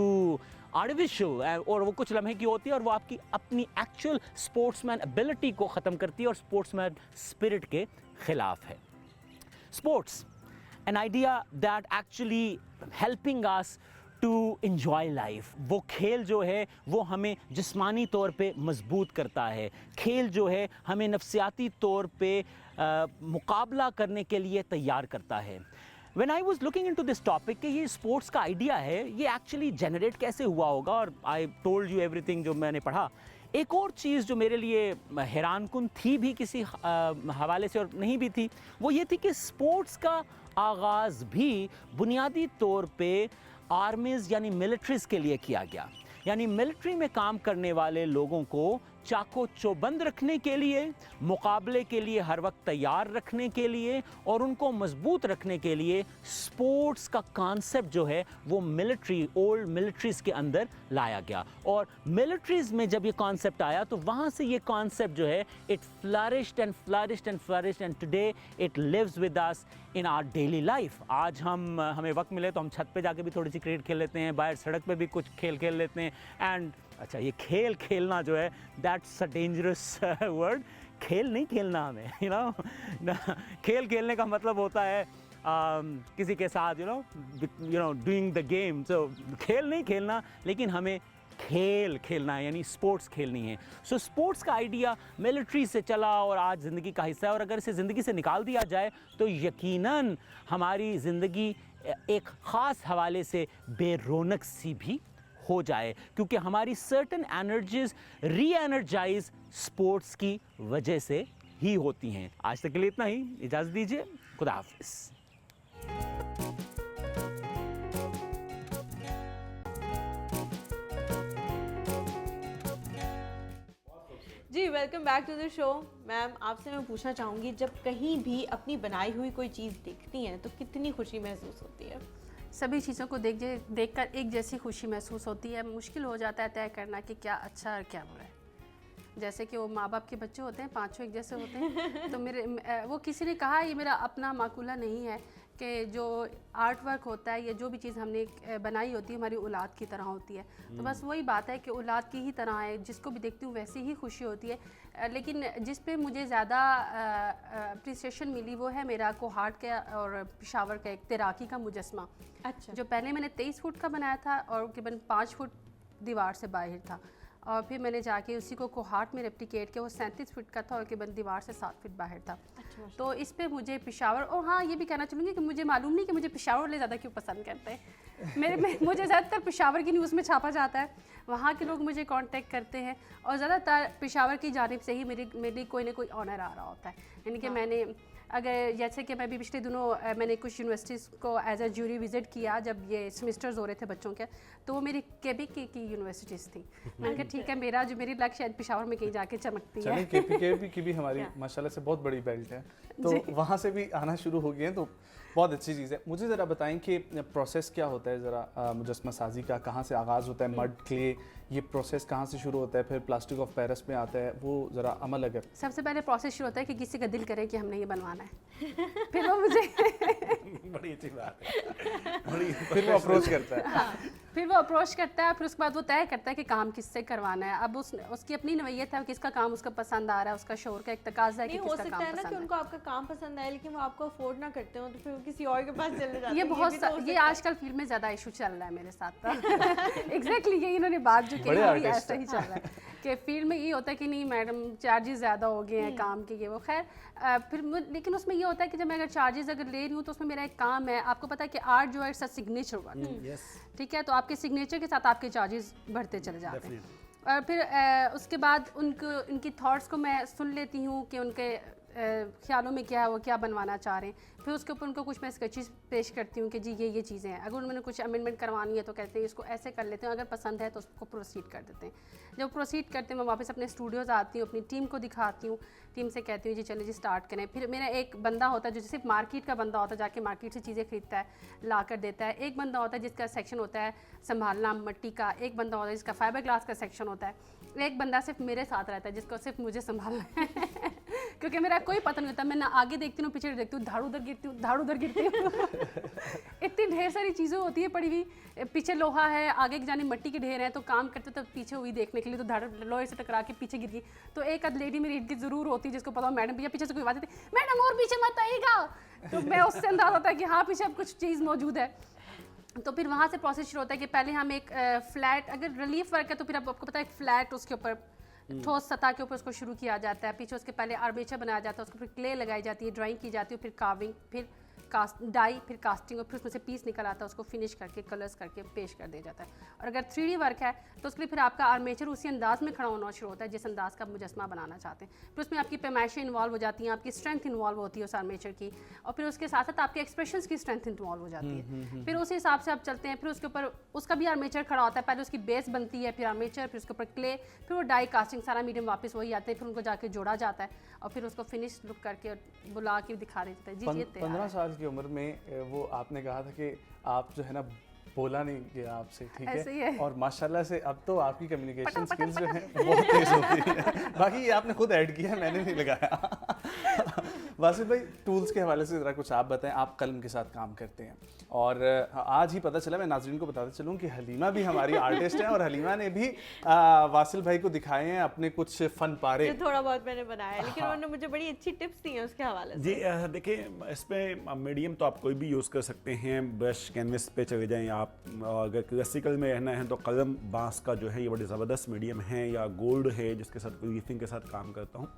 artificial, और वो कुछ लम्हे की होती है और वो आपकी अपनी एक्चुअल स्पोर्ट्समैन एबिलिटी को ख़त्म करती है और स्पोर्ट्समैन स्पिरिट के ख़िलाफ़ है। Sports an idea that actually helping us to enjoy life। वो खेल जो है वो हमें जिस्मानी तौर पे मजबूत करता है। खेल जो है हमें नफ्सियाती तौर पे मुकाबला करने के लिए तैयार करता है। When I was looking into this topic कि ये स्पोर्ट्स का आइडिया है, ये एक्चुअली जनरेट कैसे हुआ होगा, और I told you everything जो मैंने पढ़ा। एक और चीज़ जो मेरे लिए हैरानकुन थी भी किसी हवाले से और नहीं भी थी, वो ये थी कि स्पोर्ट्स का आगाज़ भी बुनियादी तौर पे आर्मीज़ यानी मिलिट्रीज़ के लिए किया गया। यानी मिलिट्री में काम करने वाले लोगों को चाको चौबंद रखने के लिए, मुकाबले के लिए हर वक्त तैयार रखने के लिए और उनको मजबूत रखने के लिए स्पोर्ट्स का कॉन्सेप्ट जो है वो ओल्ड मिलिट्रीज़ के अंदर लाया गया। और मिलिट्रीज़ में जब ये कॉन्सेप्ट आया तो वहाँ से ये कॉन्सेप्ट जो है it flourished and today it lives with us in our daily life. आज हमें वक्त मिले तो हम छत पे जाके भी थोड़ी सी क्रिकेट खेल लेते हैं, बाहर सड़क पे भी कुछ खेल लेते हैं। एंड अच्छा, ये खेलना जो है दैट्स अ डेंजरस वर्ड। खेल नहीं खेलना हमें, खेल खेलने का मतलब होता है किसी के साथ डूइंग द गेम। सो खेल नहीं खेलना, लेकिन हमें खेलना है, यानी स्पोर्ट्स खेलनी है। सो स्पोर्ट्स का आइडिया मिलिट्री से चला और आज ज़िंदगी का हिस्सा है, और अगर इसे ज़िंदगी से निकाल दिया जाए तो यकीनन हमारी ज़िंदगी एक ख़ास हवाले से बेरौनक सी भी हो जाए, क्योंकि हमारी सर्टन एनर्जीज री एनर्जाइज स्पोर्ट्स की वजह से ही होती हैं। आज तक के लिए इतना ही, इजाज़त दीजिए, खुदा हाफिज़। जी welcome back to the show. Ma'am, आपसे मैं पूछना चाहूँगी, जब कहीं भी अपनी बनाई हुई कोई चीज़ देखती हैं तो कितनी खुशी महसूस होती है? सभी चीज़ों को देखकर एक जैसी खुशी महसूस होती है। मुश्किल हो जाता है तय करना कि क्या अच्छा और क्या बुरा है। जैसे कि वो माँ बाप के बच्चे होते हैं, पांचों एक जैसे होते हैं। तो वो किसी ने कहा, ये मेरा अपना माकूला नहीं है, कि जो आर्ट वर्क होता है या जो भी चीज़ हमने बनाई होती है हमारी औलाद की तरह होती है। तो बस वही बात है कि औलाद की ही तरह है, जिसको भी देखती हूँ वैसी ही खुशी होती है। लेकिन जिस पे मुझे ज़्यादा अप्रिसिएशन मिली वो है मेरा कोहाट का और पेशावर का एक तैराकी का मुजस्मा। अच्छा। जो पहले मैंने 23 फुट का बनाया था और तकरीबन 5 फुट दीवार से बाहर था, और फिर मैंने जाके उसी को कोहाट में रेप्लिकेट किया। वो 37 फुट का था और तकरीबन दीवार से 7 फुट बाहर था। अच्छा। तो इस पे मुझे पेशावर, और हाँ ये भी कहना चाहूँगी कि मुझे मालूम नहीं कि मुझे पेशावर वाले ज़्यादा क्यों पसंद करते हैं। मुझे ज़्यादातर पेशावर की न्यूज़ में छापा जाता है, वहाँ के लोग मुझे कांटेक्ट करते हैं, और ज़्यादातर पेशावर की जानिब से ही मेरी कोई ना कोई ऑनर आ रहा होता है। यानी कि मैंने अगर जैसे कि मैं भी पिछले दिनों मैंने कुछ यूनिवर्सिटीज़ को एज अ ज्यूरी विज़िट किया जब ये सेमेस्टर्स हो रहे थे बच्चों के, तो वो मेरी केबीक की यूनिवर्सिटीज़ थी। मैंने कहा ठीक है, मेरी लक शायद पेशावर में कहीं जाके चमकती है। केपीके की भी हमारी माशाल्लाह से बहुत बड़ी बेल्ट है, तो वहाँ से भी आना शुरू हो गए हैं, तो बहुत अच्छी चीज़ है। मुझे ज़रा बताएं कि प्रोसेस क्या होता है ज़रा मुजस्मा साजी का, कहाँ से आगाज़ होता है, मड क्ले, ये प्रोसेस कहाँ से शुरू होता है, फिर प्लास्टिक ऑफ पेरिस में आता है, वो ज़रा अमल अगर। सबसे पहले प्रोसेस शुरू होता है कि किसी का दिल करे कि हमने ये बनवाना है, फिर वो मुझे बड़ी अच्छी बात है, फिर वो अप्रोच करता है। फिर वो अप्रोच करता है, फिर उसके बाद वो तय करता है कि काम किससे करवाना है। अब उसकी अपनी नवैयत है, किसका काम उसका पसंद आ रहा है, उसका शोर का एक तकाजा है कि नहीं, हो किसका सकता काम है ना कि पसंद है। उनको आपका काम पसंद आए लेकिन वो आपको अफोर्ड ना करते हो, तो फिर वो किसी और के पास चले जाते ये हैं। बहुत भी तो हो ये सकता है। आजकल फील्ड में ज़्यादा इशू चल रहा है मेरे साथ। एग्जैक्टली यही इन्होंने बात जो कही बड़े वही artist ऐसा ही चल रहा है कि फील्ड में ये होता है कि नहीं मैडम चार्जेस ज़्यादा हो गए हैं काम के, ये वो खैर लेकिन उसमें ये होता है कि जब मैं अगर चार्जेस अगर ले रही हूँ तो उसमें मेरा एक काम है, आपको पता है कि आर्ट जो है इट्स अ सिग्नेचर वर्क, ठीक है, तो आपके सिग्नेचर के साथ आपके चार्जेस बढ़ते चले जाते हैं। और फिर उसके बाद उनकी थॉट्स को मैं सुन लेती हूँ कि उनके ख्यालों में क्या है, वो क्या बनवाना चाह रहे हैं। फिर उसके ऊपर उनको कुछ मैं स्केचेस पेश करती हूँ कि जी ये चीज़ें हैं। अगर उन्होंने कुछ अमेंडमेंट करवानी है तो कहते हैं इसको ऐसे कर लेते हैं, अगर पसंद है तो उसको प्रोसीड कर देते हैं। जब प्रोसीड करते हैं मैं वापस अपने स्टूडियोज़ आती हूँ, अपनी टीम को दिखाती हूँ, टीम से कहती हूँ जी चलो जी स्टार्ट करें। फिर मेरा एक बंदा होता है जो सिर्फ मार्केट का बंदा होता है, जाके मार्केट से चीज़ें खरीदता है, ला कर देता है। एक बंदा होता है जिसका सेक्शन होता है संभालना मिट्टी का, एक बंदा होता है जिसका फाइबर ग्लास का सेक्शन होता है, एक बंदा सिर्फ मेरे साथ रहता है जिसको सिर्फ मुझे संभालना है क्योंकि मेरा कोई पता नहीं होता, मैं ना आगे देखती हूँ पीछे देखती हूँ, धाड़ उधर गिरती हूँ, धाड़ उधर गिरती हूँ इतनी ढेर सारी चीज़ें होती है पड़ी हुई, पीछे लोहा है, आगे जाने मिट्टी के ढेर है, तो काम करते तो पीछे हुई देखने के लिए तो धाड़ लोहे से टकरा के पीछे गिर गई। तो एक आध लेडी मेरी इर्द गिर्द जरूर होती है जिसको पता हो मैडम भैया पीछे से कोई बात थी, मैडम और पीछे मत आइएगा, तो मैं उससे अंदाजा होता है कि हाँ पीछे अब कुछ चीज़ मौजूद है। तो फिर वहाँ से प्रोसेस शुरू होता है कि पहले हम एक फ्लैट, अगर रिलीफ वर्क है तो फिर आपको पता है एक फ्लैट उसके ऊपर ठोस सतह के ऊपर उसको शुरू किया जाता है। पीछे उसके पहले आर्मेचर बनाया जाता है, उसको फिर क्ले लगाई जाती है, ड्राइंग की जाती है, फिर कार्विंग, फिर डाई, फिर कास्टिंग, और फिर उसमें से पीस निकल आता है, उसको फिनिश करके कलर्स करके पेश कर दिया जाता है। और अगर 3D वर्क है तो उसके लिए फिर आपका आर्मेचर उसी अंदाज में खड़ा होना शुरू होता है जिस अंदाज का आप मुजस्मा बनाना चाहते हैं। फिर उसमें आपकी पैमाइशें इन्वॉल्व हो जाती हैं, आपकी स्ट्रेंथ इन्वॉल्व होती है उस आर्मेचर की, और फिर उसके साथ साथ आपके एक्सप्रेशंस की स्ट्रेंथ इन्वॉल्व हो जाती है। फिर उस हिसाब से आप चलते हैं, फिर उसके ऊपर उसका भी आर्मेचर खड़ा होता है, पहले उसकी बेस बनती है, फिर आर्मेचर, फिर उसके ऊपर क्ले, फिर वो डाई कास्टिंग, सारा मीडियम वापस वही आते हैं, फिर उनको जाके जोड़ा जाता है और फिर उसको फिनिश लुक करके बुला के दिखा देते हैं जी ये तैयार 15 है। साल की उम्र में वो आपने कहा था कि आप जो है ना बोला नहीं गया आपसे, ठीक ऐसे ही है, है। और माशाल्लाह से अब तो आपकी कम्युनिकेशन स्किल्स जो हैं बहुत तेज हो गई है। बाकी ये आपने खुद ऐड किया है, मैंने नहीं लगाया। वासिफ भाई टूल्स के हवाले से ज़रा कुछ आप बताएं, आप कलम के साथ काम करते हैं और आज ही पता चला, मैं नाज़रीन को बताते चलूँ कि हलीमा भी हमारी आर्टिस्ट है और हलीमा ने भी वासिल भाई को दिखाए हैं अपने कुछ फन पारे। जो थोड़ा बहुत मैंने बनाया है, लेकिन उन्होंने मुझे बड़ी अच्छी टिप्स दी हैं उसके हवाले से। जी देखिए इसमें मीडियम तो आप कोई भी यूज़ कर सकते हैं, ब्रश कैनवस पे चले जाएं आप, अगर क्लासिकल में रहना है तो कलम बांस का जो है ये बड़ी ज़बरदस्त मीडियम है, या गोल्ड है जिसके साथ लीफिंग के साथ काम करता हूँ।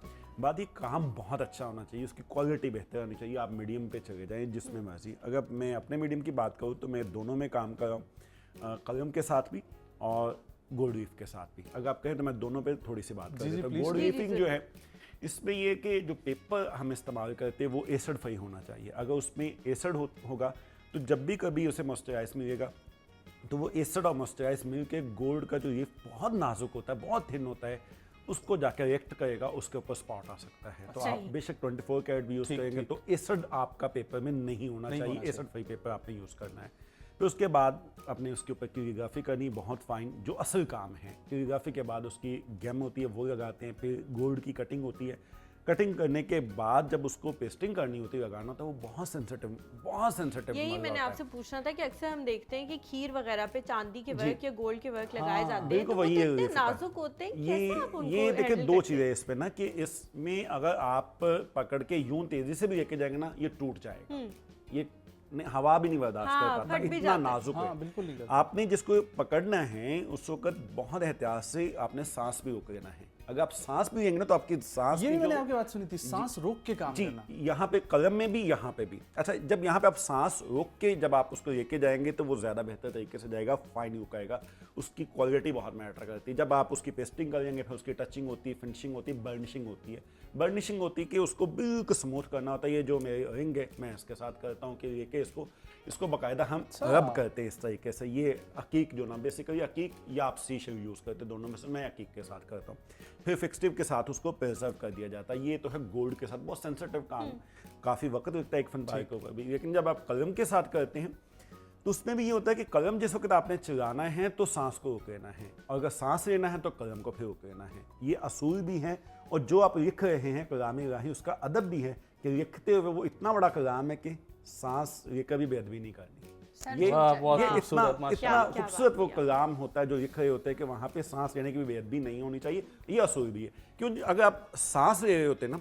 बात ये काम बहुत अच्छा होना चाहिए, उसकी क्वालिटी बेहतर होनी चाहिए, आप मीडियम पे चले जाएं जिसमें मर्जी। अगर मैं अपने मीडियम की बात करूँ तो मैं दोनों में काम कर रहा हूँ, कलम के साथ भी और गोल्ड लीफ के साथ भी। अगर आप कहें तो मैं दोनों पे थोड़ी सी बात कर देता हूँ। गोल्ड लीफिंग जो है इसमें ये कि जो पेपर हम इस्तेमाल करते हैं वो एसिड फ्री होना चाहिए। अगर उसमें एसिड होगा तो जब भी कभी उसे मॉइस्चराइज मिलेगा तो वो एसिड और मॉइस्चराइज मिल के गोल्ड का जो लीफ बहुत नाजुक होता है, बहुत थिन होता है, उसको जाकर रिएक्ट करेगा, उसके ऊपर स्पॉट आ सकता है। तो आप बेशक 24 कैरेट भी यूज़ करेंगे तो एसिड आपका पेपर में नहीं होना चाहिए, एसिड फ्री पेपर आपने यूज़ करना है। फिर उसके बाद अपने उसके ऊपर कैलीग्राफी करनी बहुत फाइन, जो असल काम है। कैलीग्राफी के बाद उसकी गम होती है वो लगाते हैं, फिर गोल्ड की कटिंग होती है। कटिंग करने के बाद जब उसको पेस्टिंग करनी होती है, लगाना तो वो बहुत सेंसिटिव यही मैंने आपसे पूछना था कि अक्सर हम देखते हैं कि खीर वगैरह पे चांदी के वर्क या गोल्ड के वर्क लगाए जाते हैं, बिल्कुल तो वो वही तो है, इतने ये नाजुक होते हैं, कैसे आप उनको ये देखिए handle दो करते चीज़ें इस पे ना कि इसमें अगर आप पकड़ के यूं तेजी से भी लेके जाएंगे ना ये टूट जाएगा, ये हवा भी नहीं बर्दाश्त हाँ, कर पाता, फट भी इतना जाता है। नाजुक हाँ, है। बिल्कुल नहीं करता। आपने जिसको पकड़ना है उस वक्त बहुत एहतियात से आपने सांस भी रोक लेना है। अगर आप सांस भी लेंगे ना तो आपकी सांस ये की भी मैंने जो- आपकी बात सुनी थी, सांस रोक के काम जी करना। यहाँ पे कलम में भी यहाँ पे भी। अच्छा, जब यहाँ पे आप सांस रोक के जब आप उसको लेके जाएंगे तो वो ज़्यादा बेहतर तरीके से जाएगा, फाइन लुक आएगा, उसकी क्वालिटी बहुत मैटर करती है। जब आप उसकी पेस्टिंग करेंगे फिर उसकी टचिंग होती है, फिनिशिंग होती है, बर्निशिंग होती है। बर्निशिंग होती है कि उसको बिल्कुल स्मूथ करना होता है। ये जो मेरे रिंग है मैं इसके साथ करता हूँ कि लेके इसको बाकायदा हम रब करते हैं इस तरीके से। ये अकीक जो ना बेसिकली अकीक या आप शीशे यूज़ करते, दोनों में से मैं अकीक के साथ करता हूँ। फिर फिक्सटिव के साथ उसको प्रिजर्व कर दिया जाता है। ये तो है गोल्ड के साथ, बहुत सेंसिटिव काम, काफ़ी वक्त लगता है एक फनपार के ऊपर भी। लेकिन जब आप कलम के साथ करते हैं तो उसमें भी ये होता है कि कलम जिस वक्त आपने चलाना है तो सांस को रोक लेना है, और अगर सांस लेना है तो कलम को फिर रोक लेना है। ये असूल भी हैं, और जो आप लिख रहे हैं कलाम इलाही उसका अदब भी है कि लिखते हुए वो इतना बड़ा कलाम है कि सांस लेकर भी बेअदबी नहीं करनी। ये वाह, बहुत ये खूबसूरत, इतना माशाल्लाह। इतना खूबसूरत वो कलाम होता है जो लिख रहे होते हैं कि वहाँ पे सांस लेने की भी बेअदबी नहीं होनी चाहिए, ये असूल भी है। क्यों? अगर आप सांस ले रहे होते ना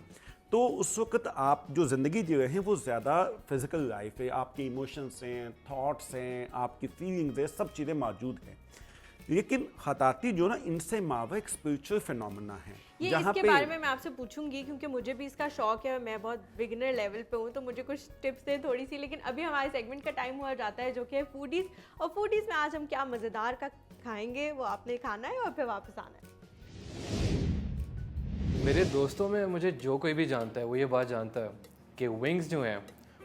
तो उस वक्त आप जो ज़िंदगी जी रहे हैं वो ज़्यादा फिजिकल लाइफ है, आपके इमोशंस हैं, थॉट्स हैं, आपकी फीलिंग्स हैं, सब चीज़ें मौजूद हैं। लेकिन खताती जो ना इनसे मावा एक स्पिरिचुअल फिनोमेना है ये इसके बारे में मैं आपसे पूछूंगी क्योंकि मुझे भी इसका शौक है, मैं बहुत बिगिनर लेवल पे हूँ, तो मुझे कुछ टिप्स दे थोड़ी सी। लेकिन अभी हमारे सेगमेंट का टाइम हुआ जाता है जो कि है फूडीज़, और फूडीज़ में आज हम क्या मज़ेदार का खाएंगे वो आपने खाना है और फिर वापस आना है। मेरे दोस्तों में मुझे जो कोई भी जानता है वो ये बात जानता है कि विंग्स जो हैं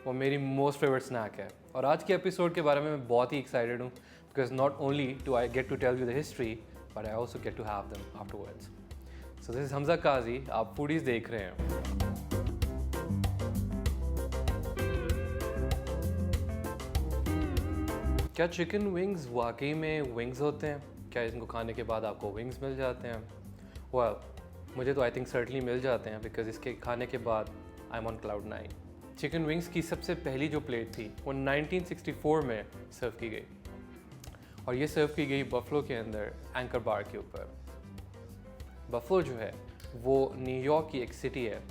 वो मेरी मोस्ट फेवरेट स्नैक है। और आज के एपिसोड के बारे में मैं बहुत ही एक्साइटेड हूँ because not only do I get to tell you the history but I also get to have them afterwards. So this is Hamza Qazi, आप फूडीज़ देख रहे हैं। क्या चिकन विंग्स वाकई में विंग्स होते हैं? क्या इनको खाने के बाद आपको विंग्स मिल जाते हैं? वेल, मुझे तो आई थिंक सर्टनली मिल जाते हैं बिकॉज इसके खाने के बाद I am on cloud 9। Chicken wings की सबसे पहली जो प्लेट थी वो 1964 में सर्व की गई, और ये सर्व की गई बफलो के अंदर एंकर बार के ऊपर। बफलो जो है वो न्यूयॉर्क की एक सिटी है,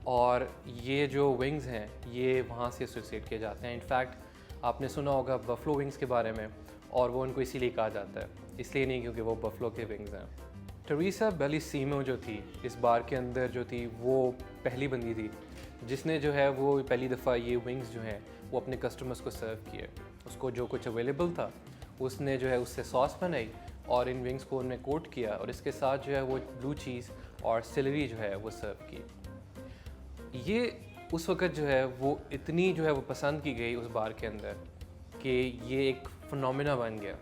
और ये जो विंग्स हैं ये वहाँ से एसोसिएट किए जाते हैं। इनफैक्ट आपने सुना होगा बफलो विंग्स के बारे में, और वो उनको इसीलिए कहा जाता है, इसलिए नहीं क्योंकि वो बफलो के विंग्स हैं। टेरेसा बेलिसीमो जो थी इस बार के अंदर जो थी वो पहली बंदी थी जिसने जो है वो पहली दफ़ा ये विंग्स जो हैं वो अपने कस्टमर्स को सर्व किए। उसको जो कुछ अवेलेबल था उसने जो है उससे सॉस बनाई और इन विंग्स को उन्होंने कोट किया, और इसके साथ जो है वो ब्लू चीज़ और सिलरी जो है वो सर्व की। ये उस वक़्त जो है वो इतनी जो है वो पसंद की गई उस बार के अंदर कि ये एक फिनोमेना बन गया।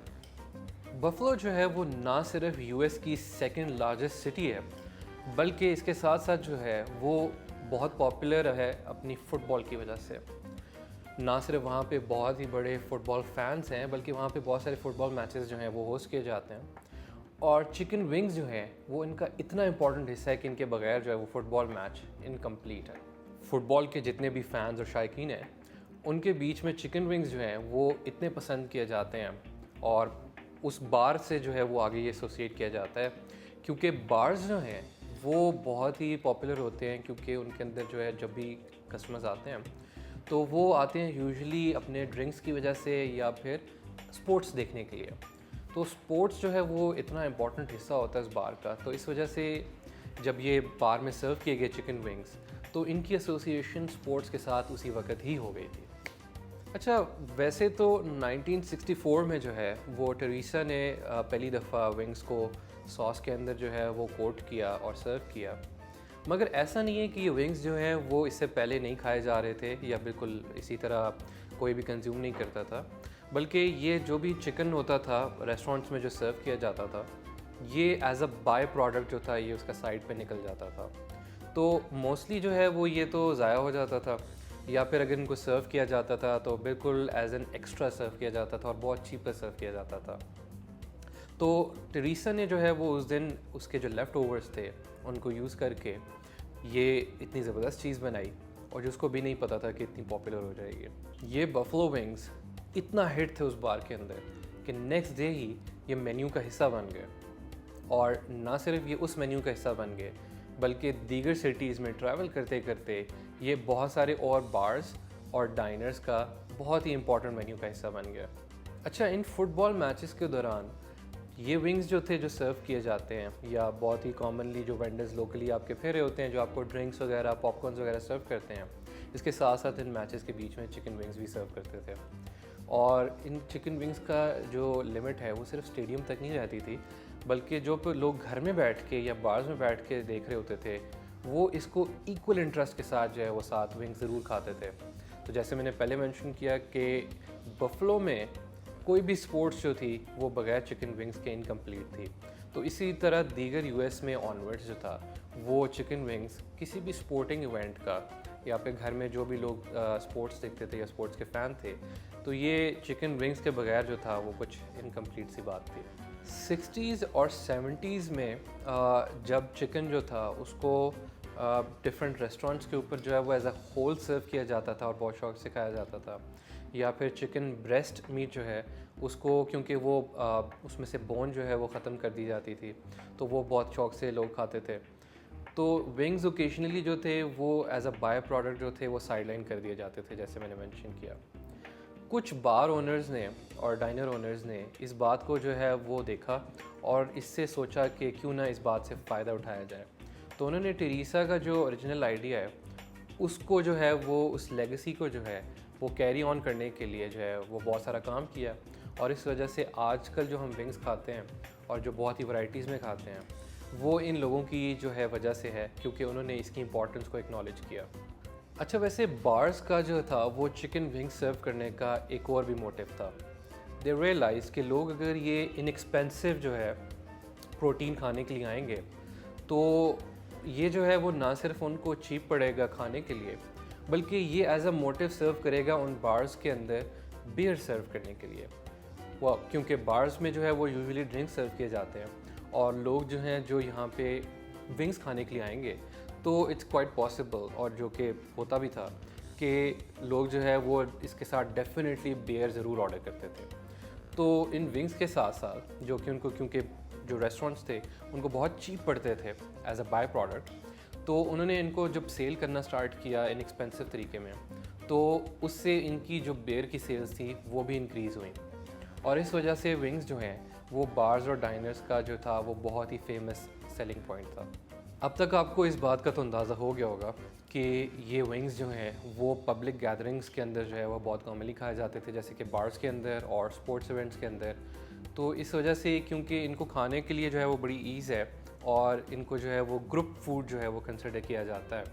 बफलो जो है वो ना सिर्फ यूएस की सेकंड लार्जेस्ट सिटी है बल्कि इसके साथ साथ जो है वो बहुत पॉपुलर है अपनी फ़ुटबॉल की वजह से। ना सिर्फ वहाँ पे बहुत ही बड़े फ़ुटबॉल फैंस हैं बल्कि वहाँ पे बहुत सारे फ़ुटबॉल मैचेस जो हैं वो होस्ट किए जाते हैं, और चिकन विंग्स जो हैं वो इनका इतना इम्पॉर्टेंट हिस्सा है कि इनके बगैर जो है वो फ़ुटबॉल मैच इनकम्प्लीट है। फ़ुटबॉल के जितने भी फ़ैन्स और शायकीन हैं उनके बीच में चिकन विंग्स जो हैं वो इतने पसंद किए जाते हैं, और उस बार से जो है वो आगे ये एसोसिएट किया जाता है क्योंकि बार्स जो हैं वो बहुत ही पॉपुलर होते हैं क्योंकि उनके अंदर जो है जब भी कस्टमर्स आते हैं तो वो आते हैं यूजुअली अपने ड्रिंक्स की वजह से या फिर स्पोर्ट्स देखने के लिए। तो स्पोर्ट्स जो है वो इतना इम्पॉर्टेंट हिस्सा होता है इस बार का, तो इस वजह से जब ये बार में सर्व किए गए चिकन विंग्स तो इनकी एसोसिएशन स्पोर्ट्स के साथ उसी वक्त ही हो गई थी। अच्छा, वैसे तो 1964 में जो है वो टेरेसा ने पहली दफ़ा विंग्स को सॉस के अंदर जो है वो कोट किया और सर्व किया, मगर ऐसा नहीं है कि ये विंग्स जो हैं वो इससे पहले नहीं खाए जा रहे थे या बिल्कुल इसी तरह कोई भी कंज्यूम नहीं करता था, बल्कि ये जो भी चिकन होता था रेस्टोरेंट्स में जो सर्व किया जाता था ये एज अ बाय प्रोडक्ट जो था ये उसका साइड पे निकल जाता था। तो मोस्टली जो है वो ये तो ज़ाया हो जाता था, या फिर अगर इनको सर्व किया जाता था तो बिल्कुल एज एन एक्स्ट्रा सर्व किया जाता था और बहुत चीप पर सर्व किया जाता था। तो टेरेसा ने जो है वो उस दिन उसके जो लेफ़्ट ओवर्स थे उनको यूज़ करके ये इतनी ज़बरदस्त चीज़ बनाई, और जिसको भी नहीं पता था कि इतनी पॉपुलर हो जाएगी। ये बफलो विंग्स इतना हिट थे उस बार के अंदर कि नेक्स्ट डे ही ये मेन्यू का हिस्सा बन गए, और ना सिर्फ ये उस मेन्यू का हिस्सा बन गए बल्कि दीगर सिटीज़ में ट्रैवल करते करते ये बहुत सारे और बार्स और डाइनर्स का बहुत ही इंपॉर्टेंट मेन्यू का हिस्सा बन गया। अच्छा, इन फुटबॉल मैचेस के दौरान ये विंग्स जो थे जो सर्व किए जाते हैं, या बहुत ही कॉमनली जो वेंडर्स लोकली आपके फेरे होते हैं जो आपको ड्रिंक्स वगैरह पॉपकॉर्न्स वगैरह सर्व करते हैं, इसके साथ साथ इन मैचेस के बीच में चिकन विंग्स भी सर्व करते थे। और इन चिकन विंग्स का जो लिमिट है वो सिर्फ स्टेडियम तक नहीं रहती थी, बल्कि जो लोग घर में बैठ के या बार्स में बैठ के देख रहे होते थे वो इसको इक्वल इंटरेस्ट के साथ जो है वो साथ विंग्स ज़रूर खाते थे। तो जैसे मैंने पहले मेंशन किया कि बफलो में कोई भी स्पोर्ट्स जो थी वो बगैर चिकन विंग्स के इनकम्प्लीट थी, तो इसी तरह दीगर यूएस में ऑनवर्ड्स जो था वो चिकन विंग्स किसी भी स्पोर्टिंग इवेंट का या फिर घर में जो भी लोग स्पोर्ट्स देखते थे या स्पोर्ट्स के फ़ैन थे, तो ये चिकन विंग्स के बगैर जो था वो कुछ इनकम्प्लीट सी बात थी। 60s और 70s में जब चिकन जो था उसको डिफरेंट रेस्टोरेंट्स के ऊपर जो है वो एज अ होल सर्व किया जाता था और बहुत शौक से खाया जाता था, या फिर चिकन ब्रेस्ट मीट जो है उसको, क्योंकि वो उसमें से बोन जो है वो ख़त्म कर दी जाती थी, तो वो बहुत शौक से लोग खाते थे। तो विंग्स ओकेजनली जो थे वो एज अ बाय प्रोडक्ट जो थे वो साइडलाइन कर दिए जाते थे, जैसे मैंने मेंशन किया। कुछ बार ओनर्स ने और डाइनर ओनर्स ने इस बात को जो है वो देखा और इससे सोचा कि क्यों ना इस बात से फ़ायदा उठाया जाए। तो उन्होंने टेरेसा का जो ओरिजिनल आइडिया है उसको जो है वो उस लेगेसी को जो है वो कैरी ऑन करने के लिए जो है वो बहुत सारा काम किया, और इस वजह से आजकल जो हम विंग्स खाते हैं और जो बहुत ही वैराइटीज़ में खाते हैं वो इन लोगों की जो है वजह से है, क्योंकि उन्होंने इसकी इंपॉर्टेंस को एक्नॉलेज किया। अच्छा, वैसे बार्स का जो था वो चिकन विंग सर्व करने का एक और भी मोटिव था। दे रियलाइज़ कि लोग अगर ये इनएक्सपेंसिव जो है प्रोटीन खाने के लिए आएंगे तो ये जो है वो ना सिर्फ उनको चीप पड़ेगा खाने के लिए, बल्कि ये एज अ मोटिव सर्व करेगा उन बार्स के अंदर बियर सर्व करने के लिए। वो क्योंकि बार्स में जो है वो यूजुअली ड्रिंक सर्व किए जाते हैं, और लोग जो हैं जो यहाँ पे विंग्स खाने के लिए आएंगे तो इट्स क्वाइट पॉसिबल, और जो कि होता भी था कि लोग जो है वो इसके साथ डेफिनेटली बियर ज़रूर ऑर्डर करते थे। तो इन विंग्स के साथ साथ जो कि उनको, क्योंकि जो रेस्टोरेंट्स थे उनको बहुत चीप पड़ते थे एज अ बाय प्रोडक्ट, तो उन्होंने इनको जब सेल करना स्टार्ट किया इनएक्सपेंसिव तरीके में, तो उससे इनकी जो बियर की सेल्स थी वो भी इंक्रीज़ हुई, और इस वजह से विंग्स जो हैं वो बार्स और डाइनर्स का जो था वो बहुत ही फेमस सेलिंग पॉइंट था। अब तक आपको इस बात का तो अंदाज़ा हो गया होगा कि ये विंग्स जो हैं वो पब्लिक गैदरिंग्स के अंदर जो है वो बहुत कॉमनली खाए जाते थे, जैसे कि बार्स के अंदर और स्पोर्ट्स इवेंट्स के अंदर। तो इस वजह से, क्योंकि इनको खाने के लिए जो है वो बड़ी ईज़ है और इनको जो है वो ग्रुप फूड जो है वो कंसिडर किया जाता है,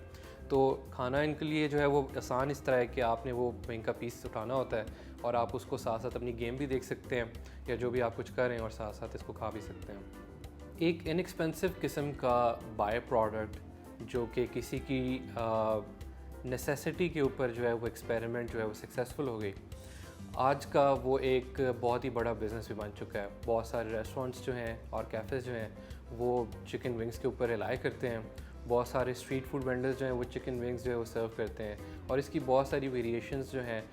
तो खाना इनके लिए जो है वो आसान इस तरह है कि आपने वो विंग का पीस उठाना होता है और आप उसको साथ साथ अपनी गेम भी देख सकते हैं या जो भी आप कुछ कर रहे हैं, और साथ साथ इसको खा भी सकते हैं। एक इनएक्सपेंसिव किस्म का बाय प्रोडक्ट जो कि किसी की नेसेसिटी के ऊपर जो है वो एक्सपेरिमेंट जो है वो सक्सेसफुल हो गई, आज का वो एक बहुत ही बड़ा बिज़नेस भी बन चुका है। बहुत सारे रेस्टोरेंट्स जो हैं और कैफ़ेज़ जो हैं वो चिकन विंग्स के ऊपर रिलाई करते हैं। बहुत सारे स्ट्रीट फूड वेंडर्स जो हैं वो चिकन विंग्स जो है वो सर्व करते हैं, और इसकी बहुत सारी वेरिएशंस जो हैं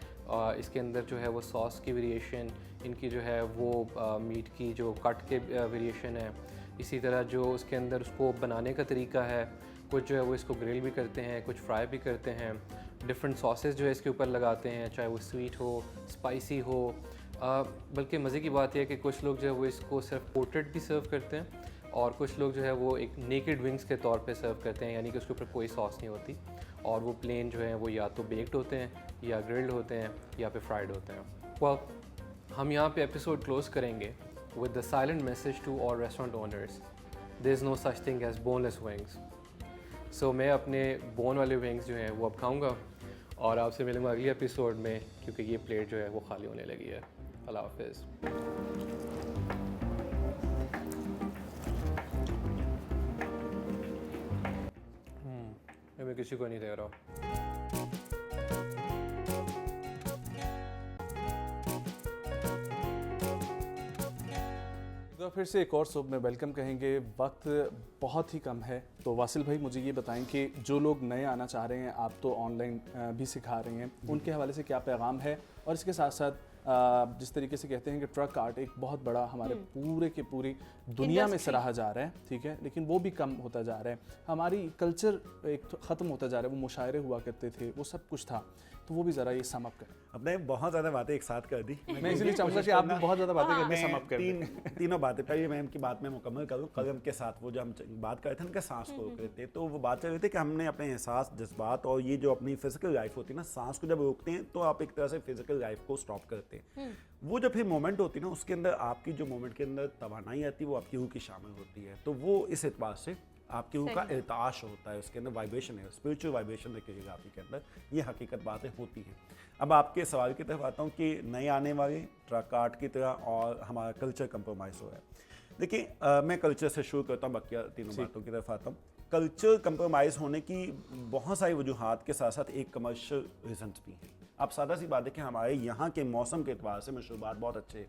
इसके अंदर जो है वो सॉस की वेरिएशन, इनकी जो है वो मीट की जो कट के वेरिएशन है, इसी तरह जो उसके अंदर उसको बनाने का तरीका है, कुछ जो है वो इसको ग्रिल भी करते हैं, कुछ फ्राई भी करते हैं, डिफरेंट सॉसेस जो है इसके ऊपर लगाते हैं, चाहे वो स्वीट हो, स्पाइसी हो। बल्कि मज़े की बात यह है कि कुछ लोग जो है वो इसको सिर्फ कोटेड भी सर्व करते हैं, और कुछ लोग जो है वो एक नेकेड विंग्स के तौर पे सर्व करते हैं, यानी कि उसके ऊपर कोई सॉस नहीं होती, और वो प्लेन जो है वो या तो बेक्ड होते हैं या ग्रिल्ड होते हैं या फिर फ्राइड होते हैं। well, हम यहाँ पे एपिसोड क्लोज करेंगे with the silent message to all restaurant owners, there is no such thing as boneless wings. So मैं अपने बोन वाले विंग्स जो हैं वो अब खाऊँगा, और आपसे मिलूँगा अगले एपिसोड में, क्योंकि ये प्लेट जो है वो खाली होने लगी है। अल्लाह हाफिज़। मैं किसी को नहीं दे रहा। तो फिर से एक और सुबह में वेलकम कहेंगे। वक्त बहुत ही कम है, तो वासिल भाई मुझे ये बताएं कि जो लोग नए आना चाह रहे हैं, आप तो ऑनलाइन भी सिखा रहे हैं, उनके हवाले से क्या पैगाम है, और इसके साथ साथ जिस तरीके से कहते हैं कि ट्रक आर्ट एक बहुत बड़ा हमारे पूरे के पूरी दुनिया में सराहा जा रहा है, ठीक है, लेकिन वो भी कम होता जा रहा है। हमारी कल्चर एक ख़त्म होता जा रहा है। वो मुशायरे हुआ करते थे, वो सब कुछ था, तो वो भी ज़रा ये सम अप करें। अपने बहुत ज़्यादा बातें एक साथ कर दी। मैं इसलिए चाहूँगा कि आप भी बहुत ज़्यादा बातें करके सम अप कर दें। तीनों बातें पहले मैं इनकी बात में मुकम्मल करूँ। कलम के साथ वो जो हम बात कर रहे थे उनके सांस को रोक रहे थे, तो वो बात कर रहे थे कि हमने अपने एहसास, जज्बात और ये जो अपनी फिजिकल लाइफ होती है ना, सांस को जब रोकते हैं तो आप एक तरह से फिजिकल लाइफ को स्टॉप करते हैं। वो जब फिर मोमेंट होती है ना, उसके अंदर आपकी जो मोमेंट के अंदर तवानाई आती है वो आपकी रूह की शामिल होती है। तो वो इस एतबार से आपकी रूह का इर्ताश होता है, उसके अंदर वाइब्रेशन है, स्पिरिचुअल वाइब्रेशन देखिएगा आपके अंदर, ये हकीकत बातें होती हैं। अब आपके सवाल की तरफ आता हूँ कि नए आने वाले ट्रक आर्ट की तरह और हमारा कल्चर कंप्रोमाइज़ हो रहा है। देखिए मैं कल्चर से शुरू करता हूँ, बाकी तीनों बातों की तरफ आता हूँ। कल्चर कंप्रोमाइज़ होने की बहुत सारी वजूहात के साथ साथ एक कमर्शियल रीजंस भी हैं। आप सादा सी बात है कि हमारे यहाँ के मौसम के अतबार से मशरूबात बहुत अच्छे हैं।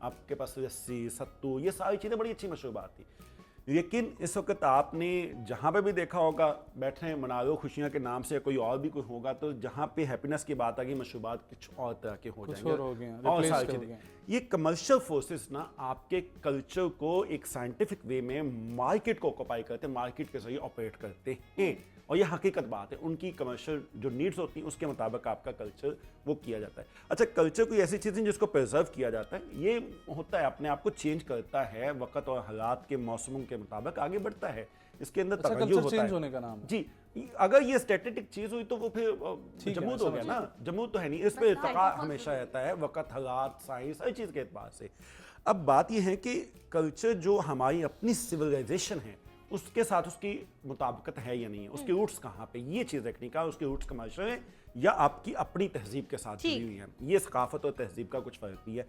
आपके पास लस्सी, सत्तू, ये सारी चीज़ें बड़ी अच्छी मशरूबात थी, लेकिन इस वक्त आपने जहाँ पे भी देखा होगा, बैठे मना लो खुशियाँ के नाम से, कोई और भी कोई होगा, तो जहाँ पे हैप्पीनेस की बात आ गई मशरूबात कुछ और तरह के हो जाएंगे और हो गए हैं, और replace सारी हो चीज़ें। गए हैं। ये कमर्शियल फोर्सेस ना आपके कल्चर को एक साइंटिफिक वे में मार्केट को ऑक्यूपाई करते हैं, मार्केट के जरिए ऑपरेट करते हैं, और ये हकीकत बात है। उनकी कमर्शियल जो नीड्स होती हैं उसके मुताबिक आपका कल्चर वो किया जाता है। अच्छा, कल्चर कोई ऐसी चीज़ है जिसको प्रिजर्व किया जाता है, ये होता है अपने आप को चेंज करता है, वक्त और हालात के मौसमों के मुताबिक आगे बढ़ता है, इसके अंदर अच्छा, तगय्युर कल्चर होता चेंज है। होने का नाम है। जी, अगर ये स्टैटिस्टिक चीज़ हुई तो वो फिर ठीक है, जमूद हो गया समझ ना, जमूद तो है नहीं, इस पर इर्तिका हमेशा रहता है, वक्त, हालात, साइंस, हर चीज़ के एतबार से। अब बात यह है कि कल्चर जो हमारी अपनी सिविलाइजेशन है उसके साथ उसकी मुताबिकत है या नहीं है, उसके रूट्स कहाँ पे, ये चीज़ देखने का, उसके रूट्स कमर्शियल है या आपकी अपनी तहजीब के साथ जुड़ी हुई है, ये सकाफत और तहजीब का कुछ फ़र्क भी है।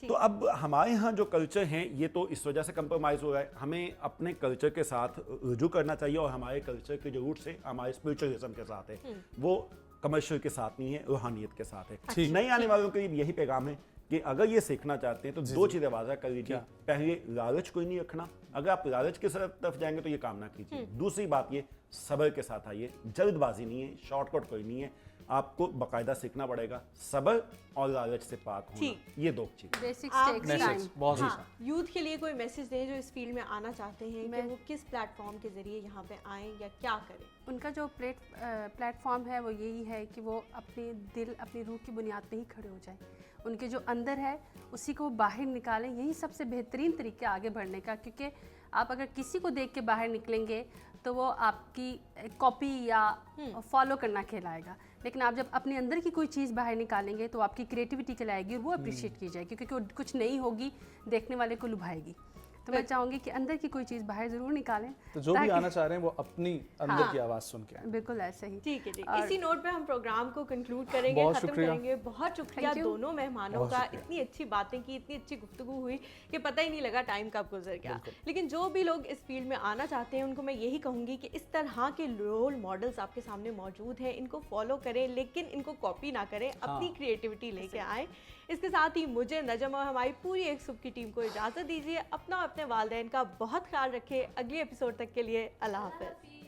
तो अब हमारे यहाँ जो कल्चर हैं ये तो इस वजह से कंप्रोमाइज़ हो रहा है, हमें अपने कल्चर के साथ रुजू करना चाहिए, और हमारे कल्चर के जो रूट्स हैं हमारे स्पिरिचुअलिज्म के साथ है, वो कमर्शियल के साथ नहीं है, रूहानियत के साथ है। नए आने वालों के लिए यही पैगाम है कि अगर ये सीखना चाहते हैं तो दो चीज़ें वाज़ा कर लीजिए। पहले, लालच कोई नहीं रखना, अगर आप लालच की तरफ जाएंगे तो ये काम ना कीजिए। दूसरी बात, ये सब्र के साथ आइए, जल्दबाजी नहीं है, शॉर्टकट कोई नहीं है, आपको बाकायदा सीखना पड़ेगा, सब्र और लालच से पाक होना, ये दो चीज़। बेसिक्स आप टेक्स मैसेज टाइम। बहुत हाँ, यूथ के लिए कोई मैसेज दें जो इस फील्ड में आना चाहते हैं कि मैं- वो किस प्लेटफॉर्म के जरिए यहाँ पे आएँ या क्या करें? उनका जो प्लेटफॉर्म है वो यही है कि वो अपने दिल, अपनी रूह की बुनियाद पे ही खड़े हो जाएं। उनके जो अंदर है उसी को बाहर निकालें, यही सबसे बेहतरीन तरीका आगे बढ़ने का। क्योंकि आप अगर किसी को देख के बाहर निकलेंगे तो वो आपकी कॉपी या फॉलो करना कहलाएगा, लेकिन आप जब अपने अंदर की कोई चीज़ बाहर निकालेंगे तो आपकी क्रिएटिविटी कहलाएगी और वो अप्रिशिएट की जाएगी, क्योंकि वो कुछ नई होगी, देखने वाले को लुभाएगी। तो मैं चाहूँगी कि अंदर की कोई चीज़ बाहर ज़रूर निकालें। तो जो भी ताकि- आना चाह रहे हैं वो अपनी अंदर हाँ। की आवाज़ सुन के आएं। बिल्कुल ऐसे ही। ठीक है, ठीक। और- इसी नोट पे हम प्रोग्राम को कंक्लूड करेंगे, बहुत खत्म शुक्रिया। करेंगे। बहुत शुक्रिया Thank you। दोनों मेहमानों बहुत का, शुक्रिया। इतनी अच्छी बातें की, इतनी अच्छी गुफ्तगू हुई कि पता ही नहीं लगा टाइम कब गुजर गया। लेकिन जो भी लोग इस फील्ड में आना चाहते हैं उनको मैं यही कहूँगी कि इस तरह के रोल मॉडल्स आपके सामने मौजूद हैं, इनको फॉलो करें, लेकिन इनको कॉपी ना करें, अपनी क्रिएटिविटी लेके आएँ। इसके साथ ही मुझे, नजम और हमारी पूरी एक सुबह की टीम को इजाज़त दीजिए। अपना, अपने वालिदैन का बहुत ख्याल रखें। अगले एपिसोड तक के लिए अल्लाह हाफ़िज़।